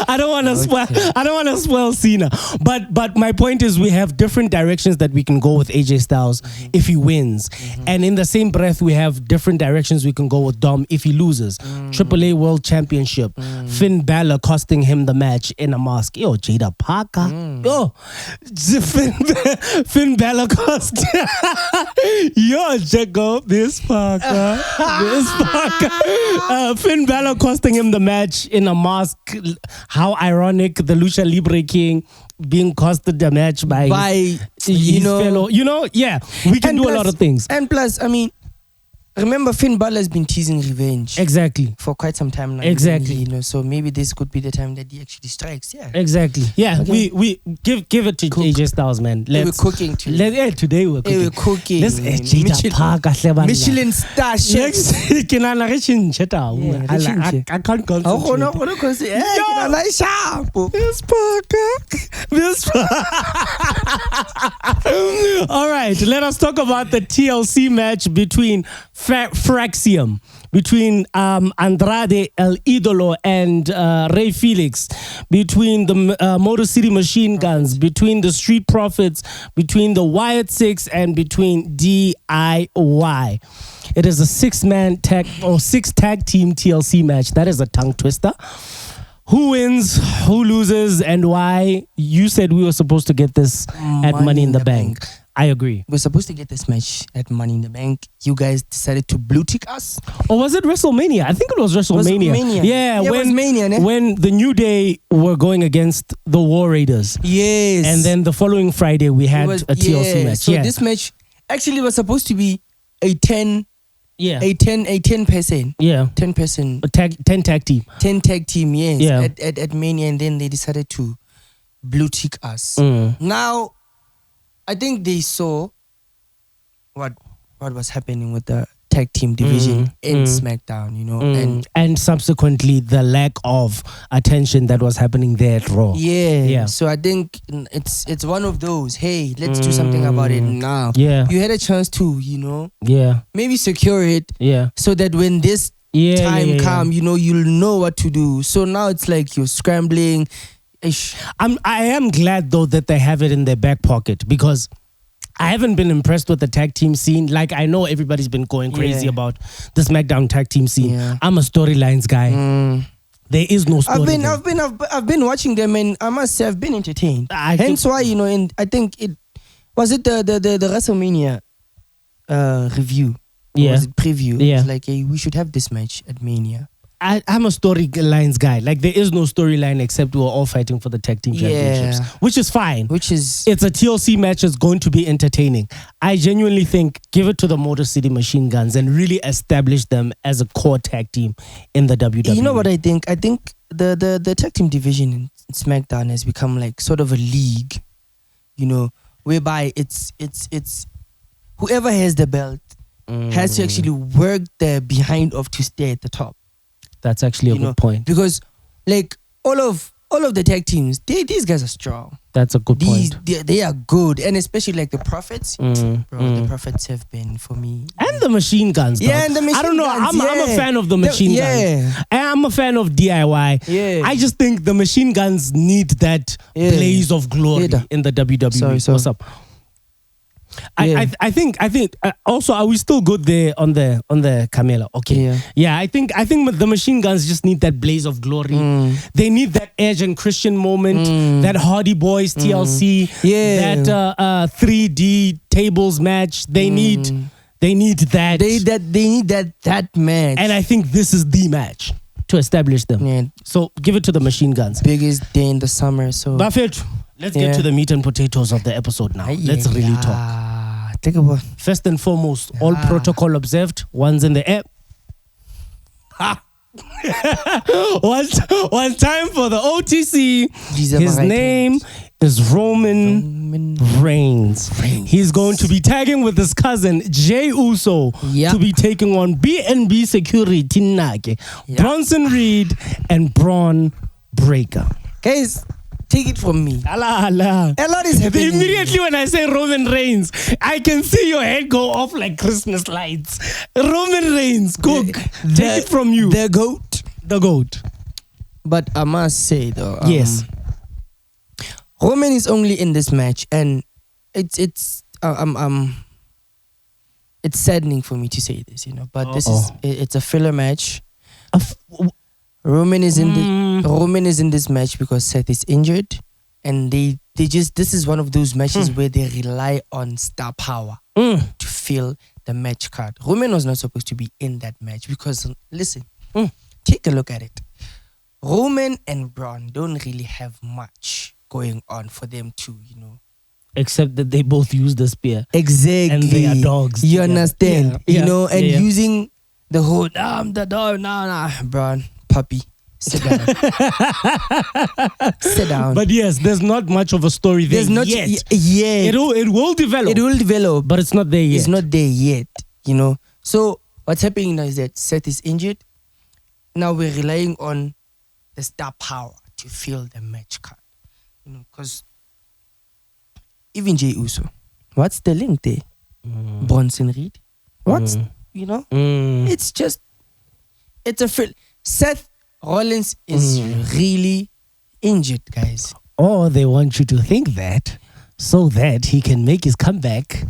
I don't want to spoil. I don't want to spoil Cena. But my point is, we have different directions that we can go with AJ Styles if he wins, and in the same breath, we have different directions we can go with Dom if he loses. AAA World Championship. Finn Balor costing him the match in a mask. Yo, Jada Parker. Yo, Finn Balor cost. Yo, Jacob. This Parker. Finn Balor costing him the match in a mask. How ironic, the Lucha Libre King being costed the match by his fellow. Yeah, we can do a lot of things. And plus, I mean, remember Finn Balor has been teasing revenge. Exactly. For quite some time now. Exactly. So maybe this could be the time that he actually strikes. Yeah. Exactly. Yeah. Okay. We give it to AJ Styles, man. We're cooking today. Today we're cooking. We're cooking. Let's Jada Parker. Michelin star chefs. I can't concentrate. This Parker. All right. Let us talk about the TLC match between Fraxium, between Andrade El Idolo and Rey Felix, between the Motor City Machine Guns, between the Street Profits, between the Wyatt Six, and between DIY. It is a six tag team TLC match. That is a tongue twister. Who wins, who loses, and why? You said we were supposed to get this at Money in the Bank. I agree. We're supposed to get this match at Money in the Bank. You guys decided to blue tick us? Or was it WrestleMania? I think it was WrestleMania. Yeah, it was Mania, ne? When the New Day were going against the War Raiders. Yes. And then the following Friday, we had a TLC match. So this match actually was supposed to be a 10 person. Yeah. 10 person. 10 tag team. 10 tag team, yes. Yeah. At Mania, and then they decided to blue tick us. Now, I think they saw what was happening with the tag team division in SmackDown, and subsequently the lack of attention that was happening there at Raw. Yeah. So I think it's one of those. Hey, let's do something about it now. Yeah. You had a chance to, maybe secure it. Yeah. So that when this time comes, you'll know what to do. So now it's like you're scrambling. I am glad though that they have it in their back pocket, because I haven't been impressed with the tag team scene. Like, I know everybody's been going crazy about the SmackDown tag team scene. Yeah. I'm a storylines guy. There is no story. I've been watching them, and I must say I've been entertained. Hence why, and I think it was the WrestleMania review. Yeah. Or was it preview? Yeah. It's like, hey, we should have this match at Mania. I'm a storylines guy. Like, there is no storyline except we're all fighting for the tag team championships, which is fine. It's a TLC match. It's going to be entertaining. I genuinely think give it to the Motor City Machine Guns and really establish them as a core tag team in the WWE. You know what I think? I think the tag team division in SmackDown has become like sort of a league, whereby it's whoever has the belt has to actually work the behind of to stay at the top. That's actually a good point. Because like all of the tag teams, these guys are strong. That's a good point. They are good. And especially like the Prophets. The Prophets have been for me. And the Machine Guns. Though. Yeah, and the Machine Guns. I don't know. I'm a fan of the Machine Guns. And I'm a fan of DIY. Yeah. I just think the Machine Guns need that blaze of glory in the WWE. Sorry. What's up? I think also, are we still good there on the Camela? Okay. Yeah, I think the Machine Guns just need that blaze of glory. They need that Edge and Christian moment, that Hardy Boys TLC, that 3D tables match. They need that. They need that match. And I think this is the match to establish them. Yeah. So give it to the Machine Guns. Biggest day in the summer. So Buffett. Let's get to the meat and potatoes of the episode now. Let's really talk. Take a walk. First and foremost, all protocol observed. One's in the air. One time for the OTC. His name is Roman Reigns. He's going to be tagging with his cousin Jey Uso to be taking on BNB Security Nake, Bronson Reed, and Braun Breaker. Guys, take it from me. A lot is happening. Immediately when I say Roman Reigns, I can see your head go off like Christmas lights. Roman Reigns, cook. Take it from you. The GOAT. The GOAT. But I must say though, Yes. Roman is only in this match, and it's saddening for me to say this, But it's a filler match. Roman is in this match because Seth is injured, and this is one of those matches where they rely on star power to fill the match card. Roman was not supposed to be in that match because listen, take a look at it. Roman and Braun don't really have much going on for them to, Except that they both use the spear. Exactly. And they are dogs. You understand? Yeah. Using the whole, I'm the dog, nah, Braun, puppy. Sit down. Sit down. But yes, there's not much of a story there yet. Yet. It will develop. It will develop. But it's not there yet. It's not there yet, So what's happening now is that Seth is injured. Now we're relying on the star power to fill the match card. Because even Jey Uso, what's the link there? Bronson Reed. What's, it's just, it's a fill. Seth Rollins is really injured, guys. Or they want you to think that so that he can make his comeback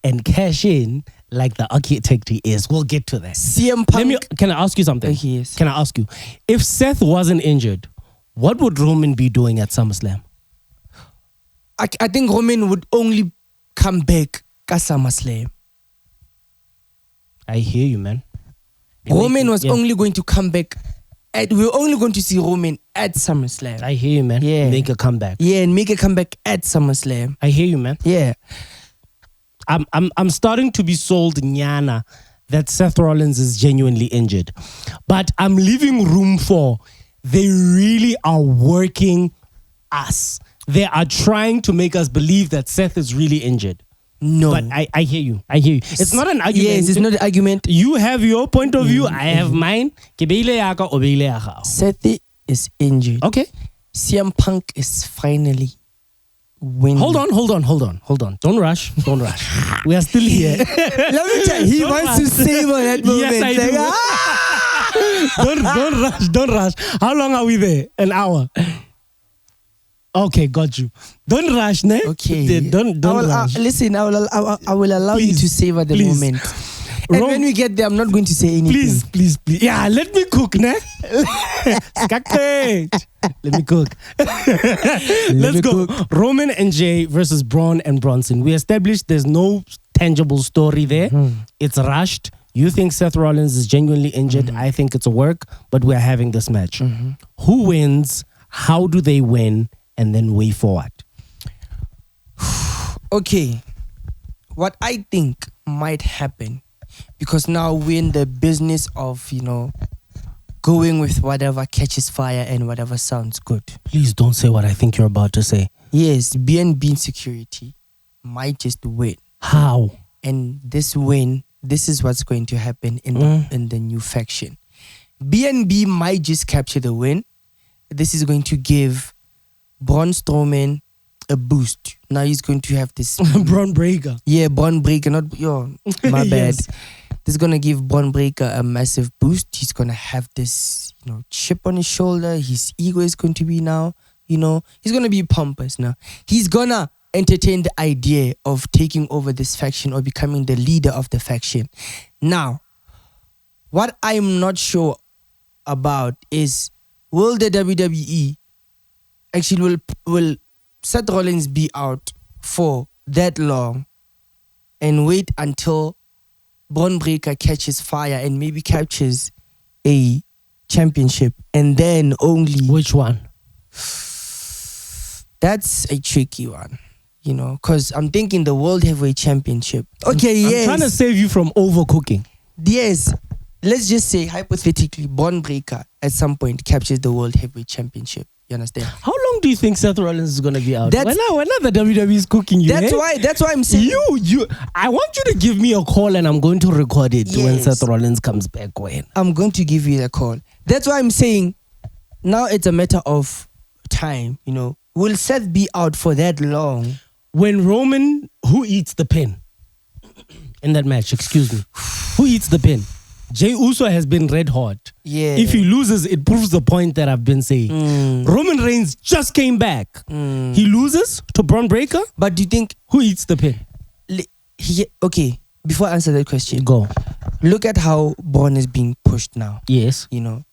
and cash in like the architect he is. We'll get to that. CM Punk. Can I ask you something? Yes. Can I ask you, if Seth wasn't injured, what would Roman be doing at SummerSlam? I think Roman would only come back at SummerSlam. I hear you, man. Roman was only going to come back. We're only going to see Roman at SummerSlam. I hear you, man. Yeah. Make a comeback. Yeah, and make a comeback at SummerSlam. I hear you, man. Yeah. I'm starting to be sold, Nyana, that Seth Rollins is genuinely injured. But I'm leaving room for they really are working us. They are trying to make us believe that Seth is really injured. No. But I hear you. It's not an argument. Yes, it's not an argument. You have your point of view. I have mine. Seth is injured. Okay. CM Punk is finally winning. Hold on. Don't rush. We are still here. Let me tell you, he wants to savor that moment. Yes, I do. Don't rush. How long are we there? An hour. Okay, got you. Don't rush, ne? Okay. Don't rush. Listen, I will allow you to savor the moment. And when we get there, I'm not going to say anything. Please. Yeah, let me cook, ne? Let me cook. Let's go. Roman and Jey versus Braun and Bronson. We established there's no tangible story there. It's rushed. You think Seth Rollins is genuinely injured. I think it's a work, but we're having this match. Who wins? How do they win? And then way forward. Okay. What I think might happen, because now we're in the business of, going with whatever catches fire and whatever sounds good. Please don't say what I think you're about to say. Yes, BNB Security might just win. How? And this win, this is what's going to happen in the new faction. BNB might just capture the win. This is going to give Braun Strowman a boost. Now he's going to have this Braun Breaker. Yeah, Braun Breaker. My bad. Yes. This is gonna give Braun Breaker a massive boost. He's gonna have this, chip on his shoulder. His ego is going to be now, he's gonna be pompous now. He's gonna entertain the idea of taking over this faction or becoming the leader of the faction. Now, what I'm not sure about is, will the WWE actually will Seth Rollins be out for that long and wait until Braun Breaker catches fire and maybe captures a championship and then only... Which one? That's a tricky one, because I'm thinking the World Heavyweight Championship. Okay, yes. I'm trying to save you from overcooking. Yes. Let's just say, hypothetically, Braun Breaker at some point captures the World Heavyweight Championship. You understand? How long do you think Seth Rollins is going to be out? When the WWE is cooking you, That's why I'm saying... I want you to give me a call and I'm going to record it when Seth Rollins comes back. When I'm going to give you the call. That's why I'm saying now it's a matter of time, Will Seth be out for that long? When Roman, who eats the pin in that match? Excuse me. Who eats the pin? Jey Uso has been red hot. Yeah. If he loses, it proves the point that I've been saying. Roman Reigns just came back. He loses to Braun Breaker. But do you think Who eats the pin? okay, before I answer that question, Go. look at how Braun is being pushed now. Yes. You know,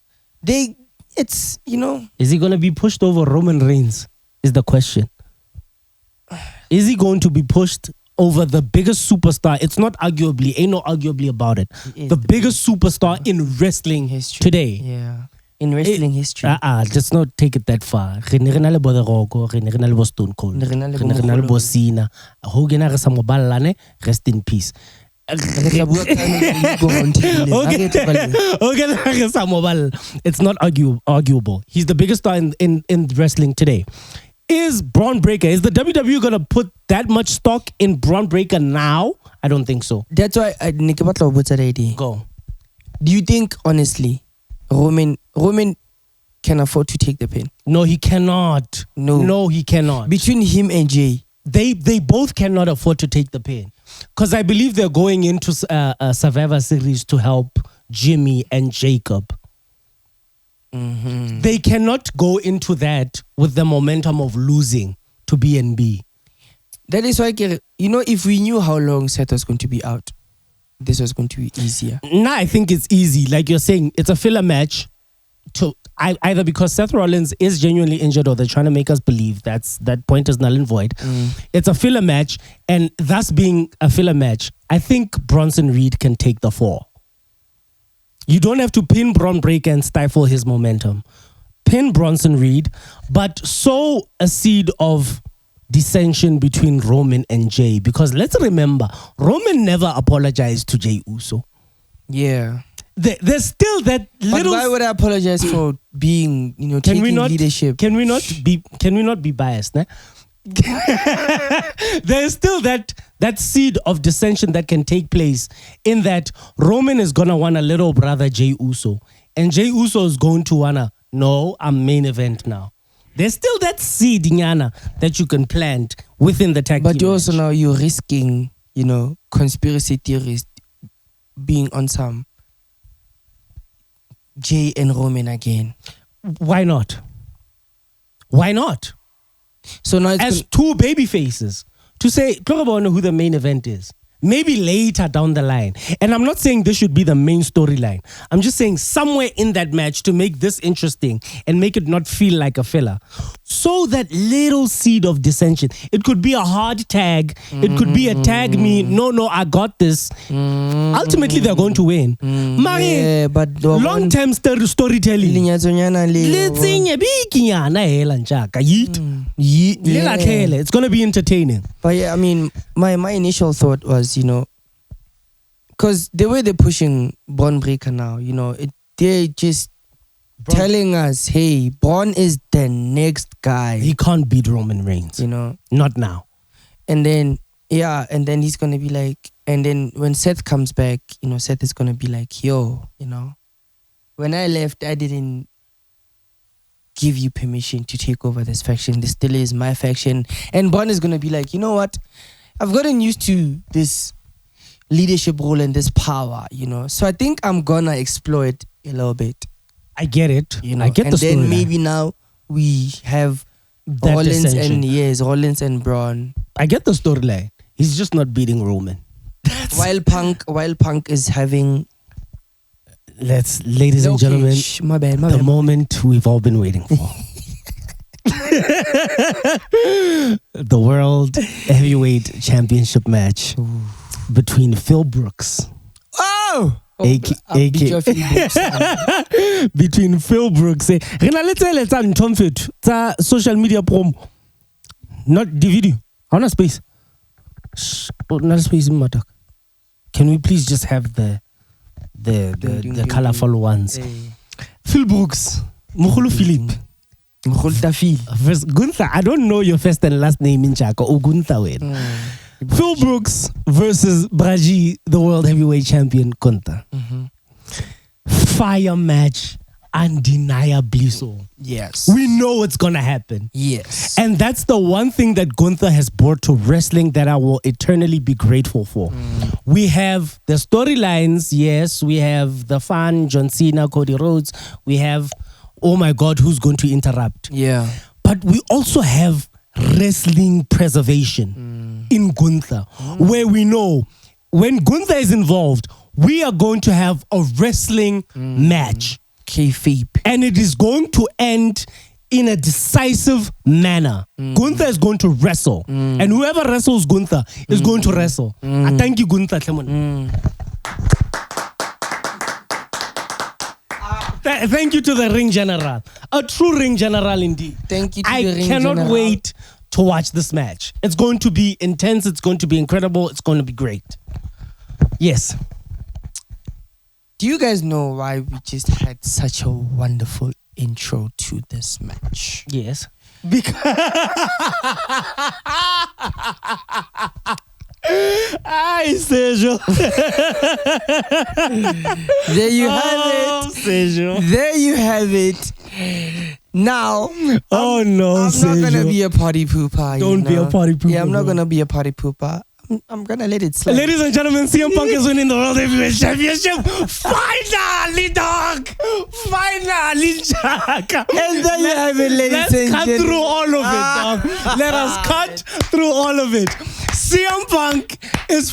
it's Is he going to be pushed over Roman Reigns? Is the question. Is he going to be pushed over the biggest superstar? It's not arguably, ain't no arguably about it. The biggest superstar in wrestling history today. Yeah. In wrestling history. Let's not take it that far. Re ne re na le bo The Rock, re ne re na le bo Stone Cold, Ne re na le re bo ne re na le bo Mogolo. Cena. Hogan a re sa mo ballane, rest in peace. It's not arguable. He's the biggest star in wrestling today. Is Braun Breaker, is the WWE going to put that much stock in Braun Breaker now? I don't think so. That's why I ne ke batla ho botsa that idea. Go. Do you think honestly Roman can afford to take the pin? No, he cannot. No, he cannot. Between him and Jay, They both cannot afford to take the pin. Because I believe they're going into a Survivor Series to help Jimmy and Jacob. They cannot go into that with the momentum of losing to BNB. that is why if we knew how long Seth was going to be out, this was going to be easier. Now I think it's easy. Like you're saying, it's a filler match. Either because Seth Rollins is genuinely injured or they're trying to make us believe that point is null and void. It's a filler match, and thus being a filler match, I think Bronson Reed can take the fall. You don't have to pin Braun Breaker and stifle his momentum. Pin Bronson Reed, but sow a seed of dissension between Roman and Jay, because let's remember, Roman never apologized to Jey Uso. Yeah. There's still that little. But why would I apologize for being, taking leadership? Can we not be biased? Né? There's still that seed of dissension that can take place in that Roman is gonna want a little brother Jey Uso, and Jey Uso is going to wanna I'm main event now. There's still that seed, Nyana, that you can plant within the tag team. But also now you're risking, conspiracy theorists being on some Jay and Roman again. Why not? Why not? So now it's as two baby faces to say, talk about who the main event is. Maybe later down the line. And I'm not saying this should be the main storyline. I'm just saying somewhere in that match to make this interesting and make it not feel like a filler. So that little seed of dissension. It could be a hard tag. It could be a tag me. No, I got this. Ultimately, they're going to win. yeah, but long-term storytelling. It's going to be entertaining. But yeah, I mean, my initial thought was, because the way they're pushing Braun Breaker now, they're just telling us, hey, Braun is the next guy. He can't beat Roman Reigns. Not now. And then, and then he's going to be like, and then when Seth comes back, Seth is going to be like, yo, when I left, I didn't give you permission to take over this faction. This still is my faction. And Braun is going to be like, you know what? I've gotten used to this leadership role and this power, So I think I'm going to exploit a little bit. I get it. I get the story. And then maybe now we have that Rollins dissension. Rollins and Braun. I get the storyline. He's just not beating Roman. While Punk is having... Ladies and gentlemen, my bad. The moment we've all been waiting for. The World Heavyweight Championship match between Phil Brooks. Between Phil Brooks. Let's social media promo. Not the video. How not space? Not space in matter. Can we please just have the colorful ones? Phil Brooks, Mugulu Philip. First, Gunther, I don't know your first and last name in Chaka. Gunther. Phil Brooks versus Braji, the World Heavyweight Champion, Gunther. Fire match. undeniably so. Yes. We know it's gonna happen. Yes. And that's the one thing that Gunther has brought to wrestling that I will eternally be grateful for. We have the storylines, yes. We have the fan, John Cena, Cody Rhodes. We have, oh my God, who's going to interrupt? Yeah. But we also have wrestling preservation in Gunther, where we know when Gunther is involved, we are going to have a wrestling match. Kayfabe. And it is going to end in a decisive manner. Gunther is going to wrestle. And whoever wrestles Gunther is going to wrestle. I thank you, Gunther. Thank you to the ring general. A true ring general indeed. Thank you to I the ring cannot general. wait to watch this match. It's going to be intense. It's going to be incredible. It's going to be great. Yes. Do you guys know why we just had such a wonderful intro to this match? Yes. Ai, Sérgio. There you have it. Sérgio. There you have it. Now, Oh no, I'm not gonna Sérgio. be a party pooper. Don't be a party pooper, Yeah, I'm not bro. gonna be a pardy pooper. I'm gonna let it slide. Ladies and gentlemen, CM Punk is winning the World Heavyweight Championship. Finally, dog. Finally, Jack. And there you have it, ladies Let's and cut gentlemen. through all of it, dog. Let us cut through all of it. CM Punk is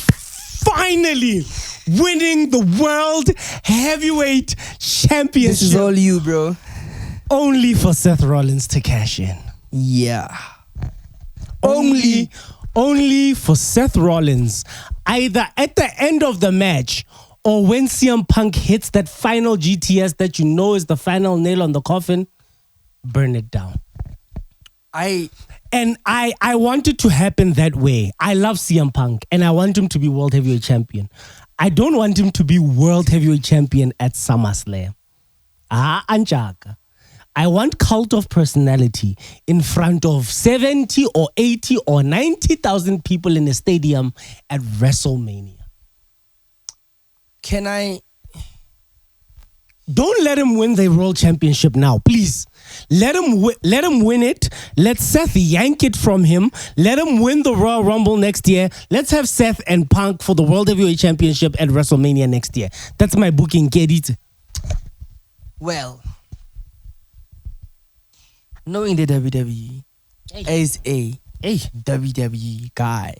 finally winning the World Heavyweight Championship. This is all you, bro. Only for Seth Rollins to cash in. Yeah. Only for Seth Rollins, either at the end of the match or when CM Punk hits that final GTS that you know is the final nail on the coffin, burn it down. I want it to happen that way. I love CM Punk and I want him to be World Heavyweight Champion. I don't want him to be World Heavyweight Champion at SummerSlam. Anjaka. I want cult of personality in front of 70 or 80 or 90,000 people in a stadium at WrestleMania. Can I? Don't let him win the World Championship now, please. Let him win it. Let Seth yank it from him. Let him win the Royal Rumble next year. Let's have Seth and Punk for the World Heavyweight Championship at WrestleMania next year. That's my booking. Get it. Well, knowing the WWE as a WWE guy,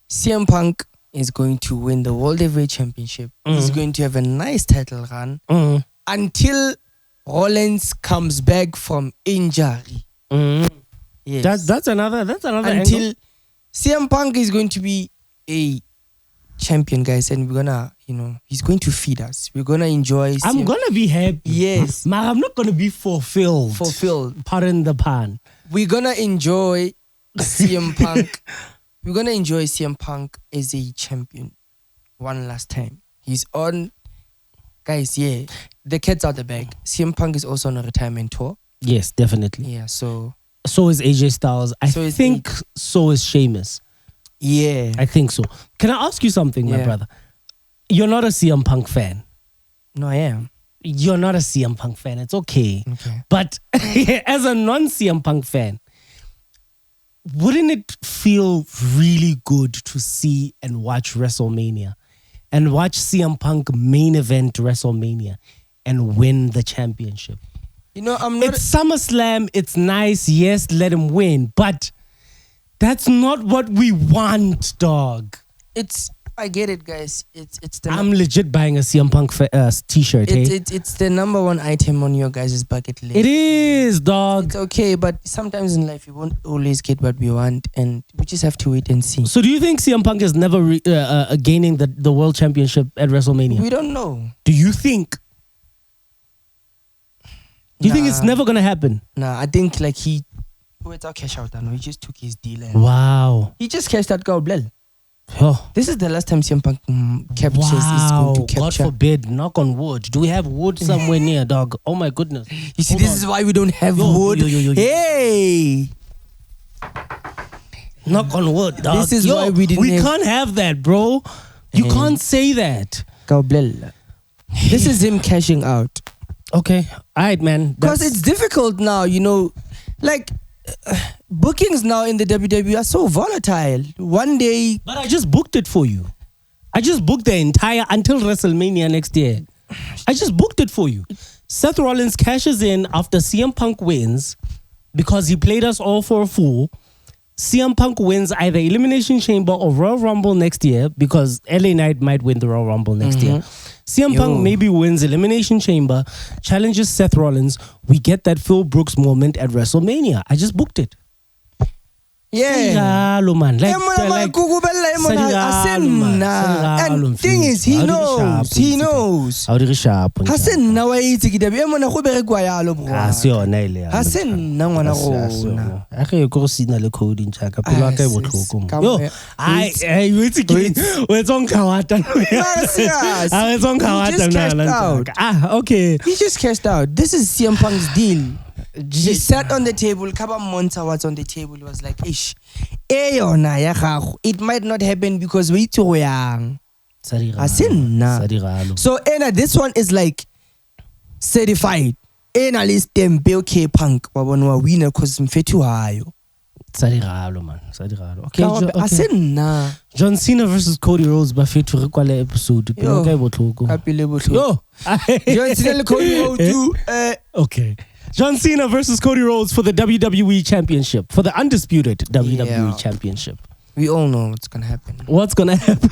CM Punk is going to win the World Heavyweight Championship. He's going to have a nice title run until Rollins comes back from injury. Yes. That's another until angle. CM Punk is going to be a champion, guys, and we're gonna, he's going to feed us. We're gonna enjoy. I'm gonna be happy. Yes. But I'm not gonna be fulfilled. Pardon the pun. We're gonna enjoy CM Punk. We're gonna enjoy CM Punk as a champion one last time. He's on, guys. Yeah, the cat's out the bag. CM Punk is also on a retirement tour. Yes, definitely. Yeah, so is AJ Styles. I think so is Sheamus. Yeah, I think so. Can I ask you something, my brother? You're not a CM Punk fan. No, I am. You're not a CM Punk fan. It's okay. But as a non-CM Punk fan, wouldn't it feel really good to see and watch WrestleMania and watch CM Punk main event WrestleMania and win the championship? I'm not. It's SummerSlam. It's nice. Yes, let him win. But that's not what we want, dog. I get it, guys. I'm legit buying a CM Punk t-shirt. It's the number one item on your guys' bucket list. It is, dog. It's okay, but sometimes in life you won't always get what we want, and we just have to wait and see. So do you think CM Punk is never gaining the world championship at WrestleMania? We don't know. Do you think? Do you think it's never gonna happen? Nah, I think he wait our cash out. He just took his deal and Wow. he just cashed out Blell. Oh. This is the last time CM Punk captures is going to capture. God forbid, knock on wood. Do we have wood somewhere near, dog? Oh my goodness. You see, this is why we don't have wood. Hey! Knock on wood, dog. This is why we didn't have... can't have that, bro. You can't say that. Blell. This is him cashing out. Okay. All right, man. Because it's difficult now, like bookings now in the WWE are so volatile. One day, But I just booked it for you. I just booked the entire until WrestleMania next year. I just booked it for you. Seth Rollins cashes in after CM Punk wins because he played us all for a fool. CM Punk wins either Elimination Chamber or Royal Rumble next year because LA Knight might win the Royal Rumble next year. CM Punk maybe wins Elimination Chamber, challenges Seth Rollins. We get that Phil Brooks moment at WrestleMania. I just booked it. yeah. Man. And thing is, he knows. How do you sharp? Hasenna wa itse ke dabe emona go berekwa yalo bro. Se yona ile ya. Hasenna ngwana rona. A re go Cena le code ntjaka pelo ka e botlhoko. Yo, ai you itse ke we tsong kawata. Ah, tsong kawata. Ah, okay. He just cashed out. This is CM Punk's deal. He sat on the table. Kaba Monta was on the table. He was like, "Ish, it might not happen because we too young." So, this one is like certified. List tempe K Punk. Wabonwa winner because mfetu hayo. Man. Okay. John Cena versus Cody Rhodes bafetu rekwala episode. Yo. John Cena and Cody Rhodes too. Okay. John Cena versus Cody Rhodes for the WWE Championship, for the undisputed WWE Championship. We all know what's gonna happen. What's gonna happen?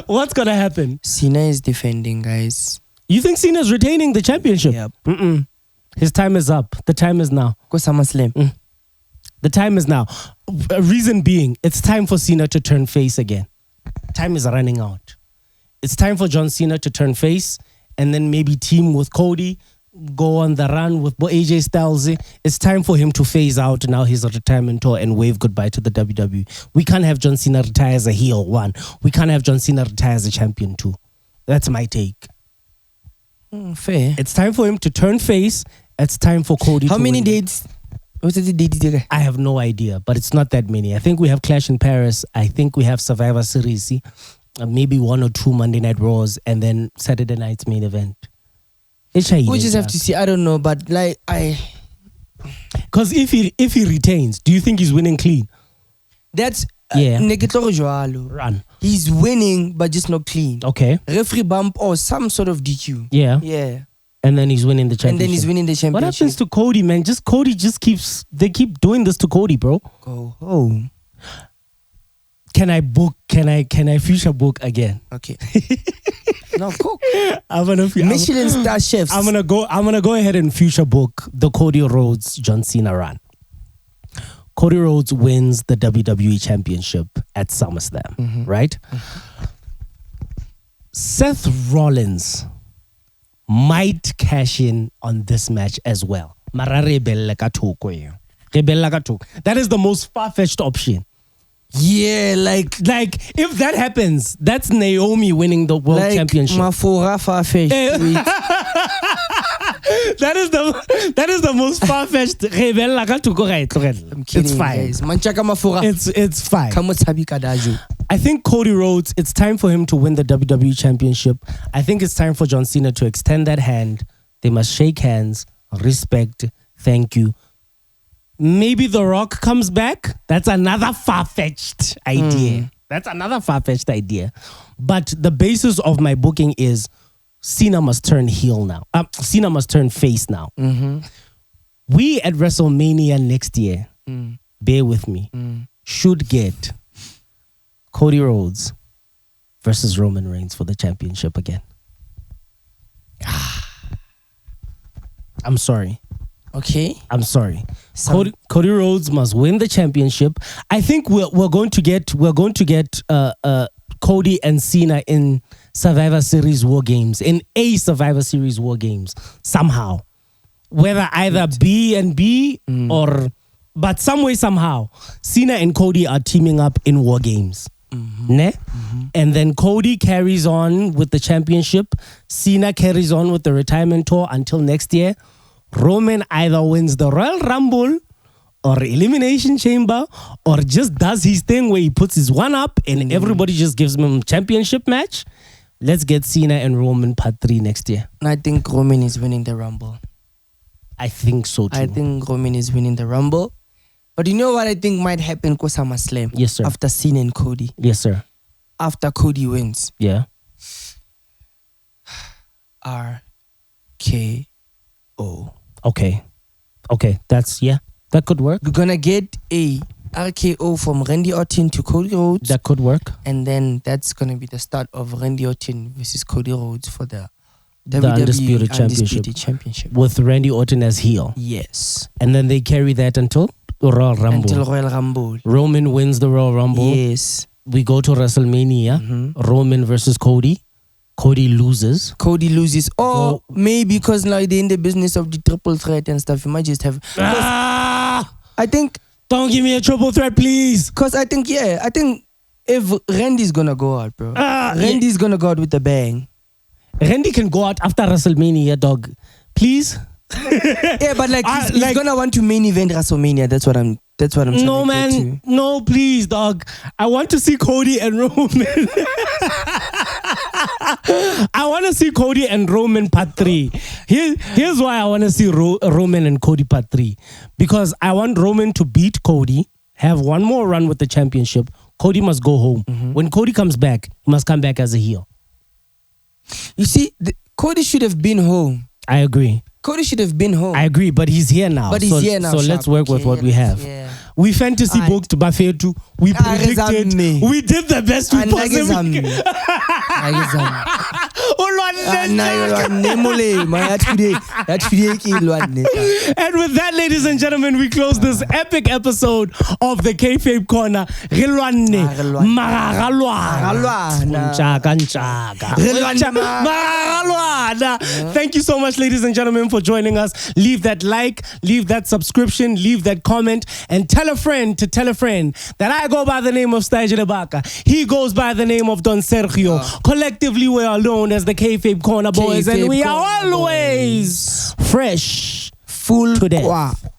What's gonna happen? Cena is defending, guys. You think Cena's retaining the championship? Yep. His time is up. The time is now. Go SummerSlam. The time is now. Reason being, it's time for Cena to turn face again. Time is running out. It's time for John Cena to turn face and then maybe team with Cody, go on the run with AJ Styles. It's time for him to phase out now his retirement tour and wave goodbye to the WWE. We can't have John Cena retire as a heel, one. We can't have John Cena retire as a champion, two. That's my take. Fair. It's time for him to turn face. It's time for Cody How to many win. dates? What's the date? I have no idea, but it's not that many. I think we have Clash in Paris. I think we have Survivor Series. Maybe 1 or 2 Monday Night Raws, and then Saturday night's main event. We just have to see. I don't know, but because if he retains, do you think he's winning clean? That's Run. He's winning, but just not clean. Okay. Referee bump or some sort of DQ. Yeah. And then he's winning the championship. What happens to Cody, man? They keep doing this to Cody, bro. Go home. Can I future book again? Okay. No, cook. Michelin star chefs. I'm gonna go ahead and future book the Cody Rhodes John Cena run. Cody Rhodes wins the WWE Championship at SummerSlam, right? Seth Rollins might cash in on this match as well. That is the most far-fetched option. Yeah, like if that happens, that's Naomi winning the world championship. Mafura far-fetched. That is the most far-fetched. It's fine. It's fine. I think Cody Rhodes, it's time for him to win the WWE Championship. I think it's time for John Cena to extend that hand. They must shake hands, respect, thank you. Maybe The Rock comes back. That's another far-fetched idea. But the basis of my booking is Cena must turn heel now. Cena must turn face now. We at WrestleMania next year, bear with me, should get Cody Rhodes versus Roman Reigns for the championship again. I'm sorry. Okay. I'm sorry. Cody Rhodes must win the championship. I think we're going to get Cody and Cena in Survivor Series War Games, in a Survivor Series War Games somehow, whether either B and B but some way somehow Cena and Cody are teaming up in War Games. And then Cody carries on with the championship. Cena carries on with the retirement tour until next year. Roman either wins the Royal Rumble or Elimination Chamber or just does his thing where he puts his one up and everybody just gives him a championship match. Let's get Cena and Roman part 3 next year. I think Roman is winning the Rumble. I think so too. I think Roman is winning the Rumble. But you know what I think might happen for SummerSlam? Yes, sir. After Cena and Cody. Yes, sir. After Cody wins. Yeah. RKO. Okay. That could work. We're gonna get a RKO from Randy Orton to Cody Rhodes. That could work. And then that's gonna be the start of Randy Orton versus Cody Rhodes for the WWE Undisputed Championship. With Randy Orton as heel. Yes. And then they carry that until Royal Rumble. Until Royal Rumble. Roman wins the Royal Rumble. Yes. We go to WrestleMania. Roman versus Cody. Cody loses. Or maybe because now they're in the business of the triple threat and stuff, you might just have... I think... Don't give me a triple threat, please. Because I think if Randy's gonna go out, bro. Randy's gonna go out with a bang. Randy can go out after WrestleMania, dog. Please? Yeah, but he's gonna want to main event WrestleMania. That's what I'm trying no, to man. get to. No, please, dog. I want to see Cody and Roman. I want to see Cody and Roman part 3. Here's why I want to see Roman and Cody part 3. Because I want Roman to beat Cody, have one more run with the championship. Cody must go home. When Cody comes back, he must come back as a heel. You see, Cody should have been home. I agree. Cody should have been home. I agree, but he's here now. So let's work with what we have. Yeah. We fantasy booked Buffetu. We predicted. We did the best we possibly could. And with that, ladies and gentlemen, we close this epic episode of the Kayfabe Corner. Thank you so much, ladies and gentlemen, for joining us. Leave that like, leave that subscription, leave that comment, and tell a friend to tell a friend that I go by the name of Stage Lebaka. He goes by the name of Don Sergio. Collectively, we are known as the Kayfabe Corner Boys, and we are always fresh, full to death.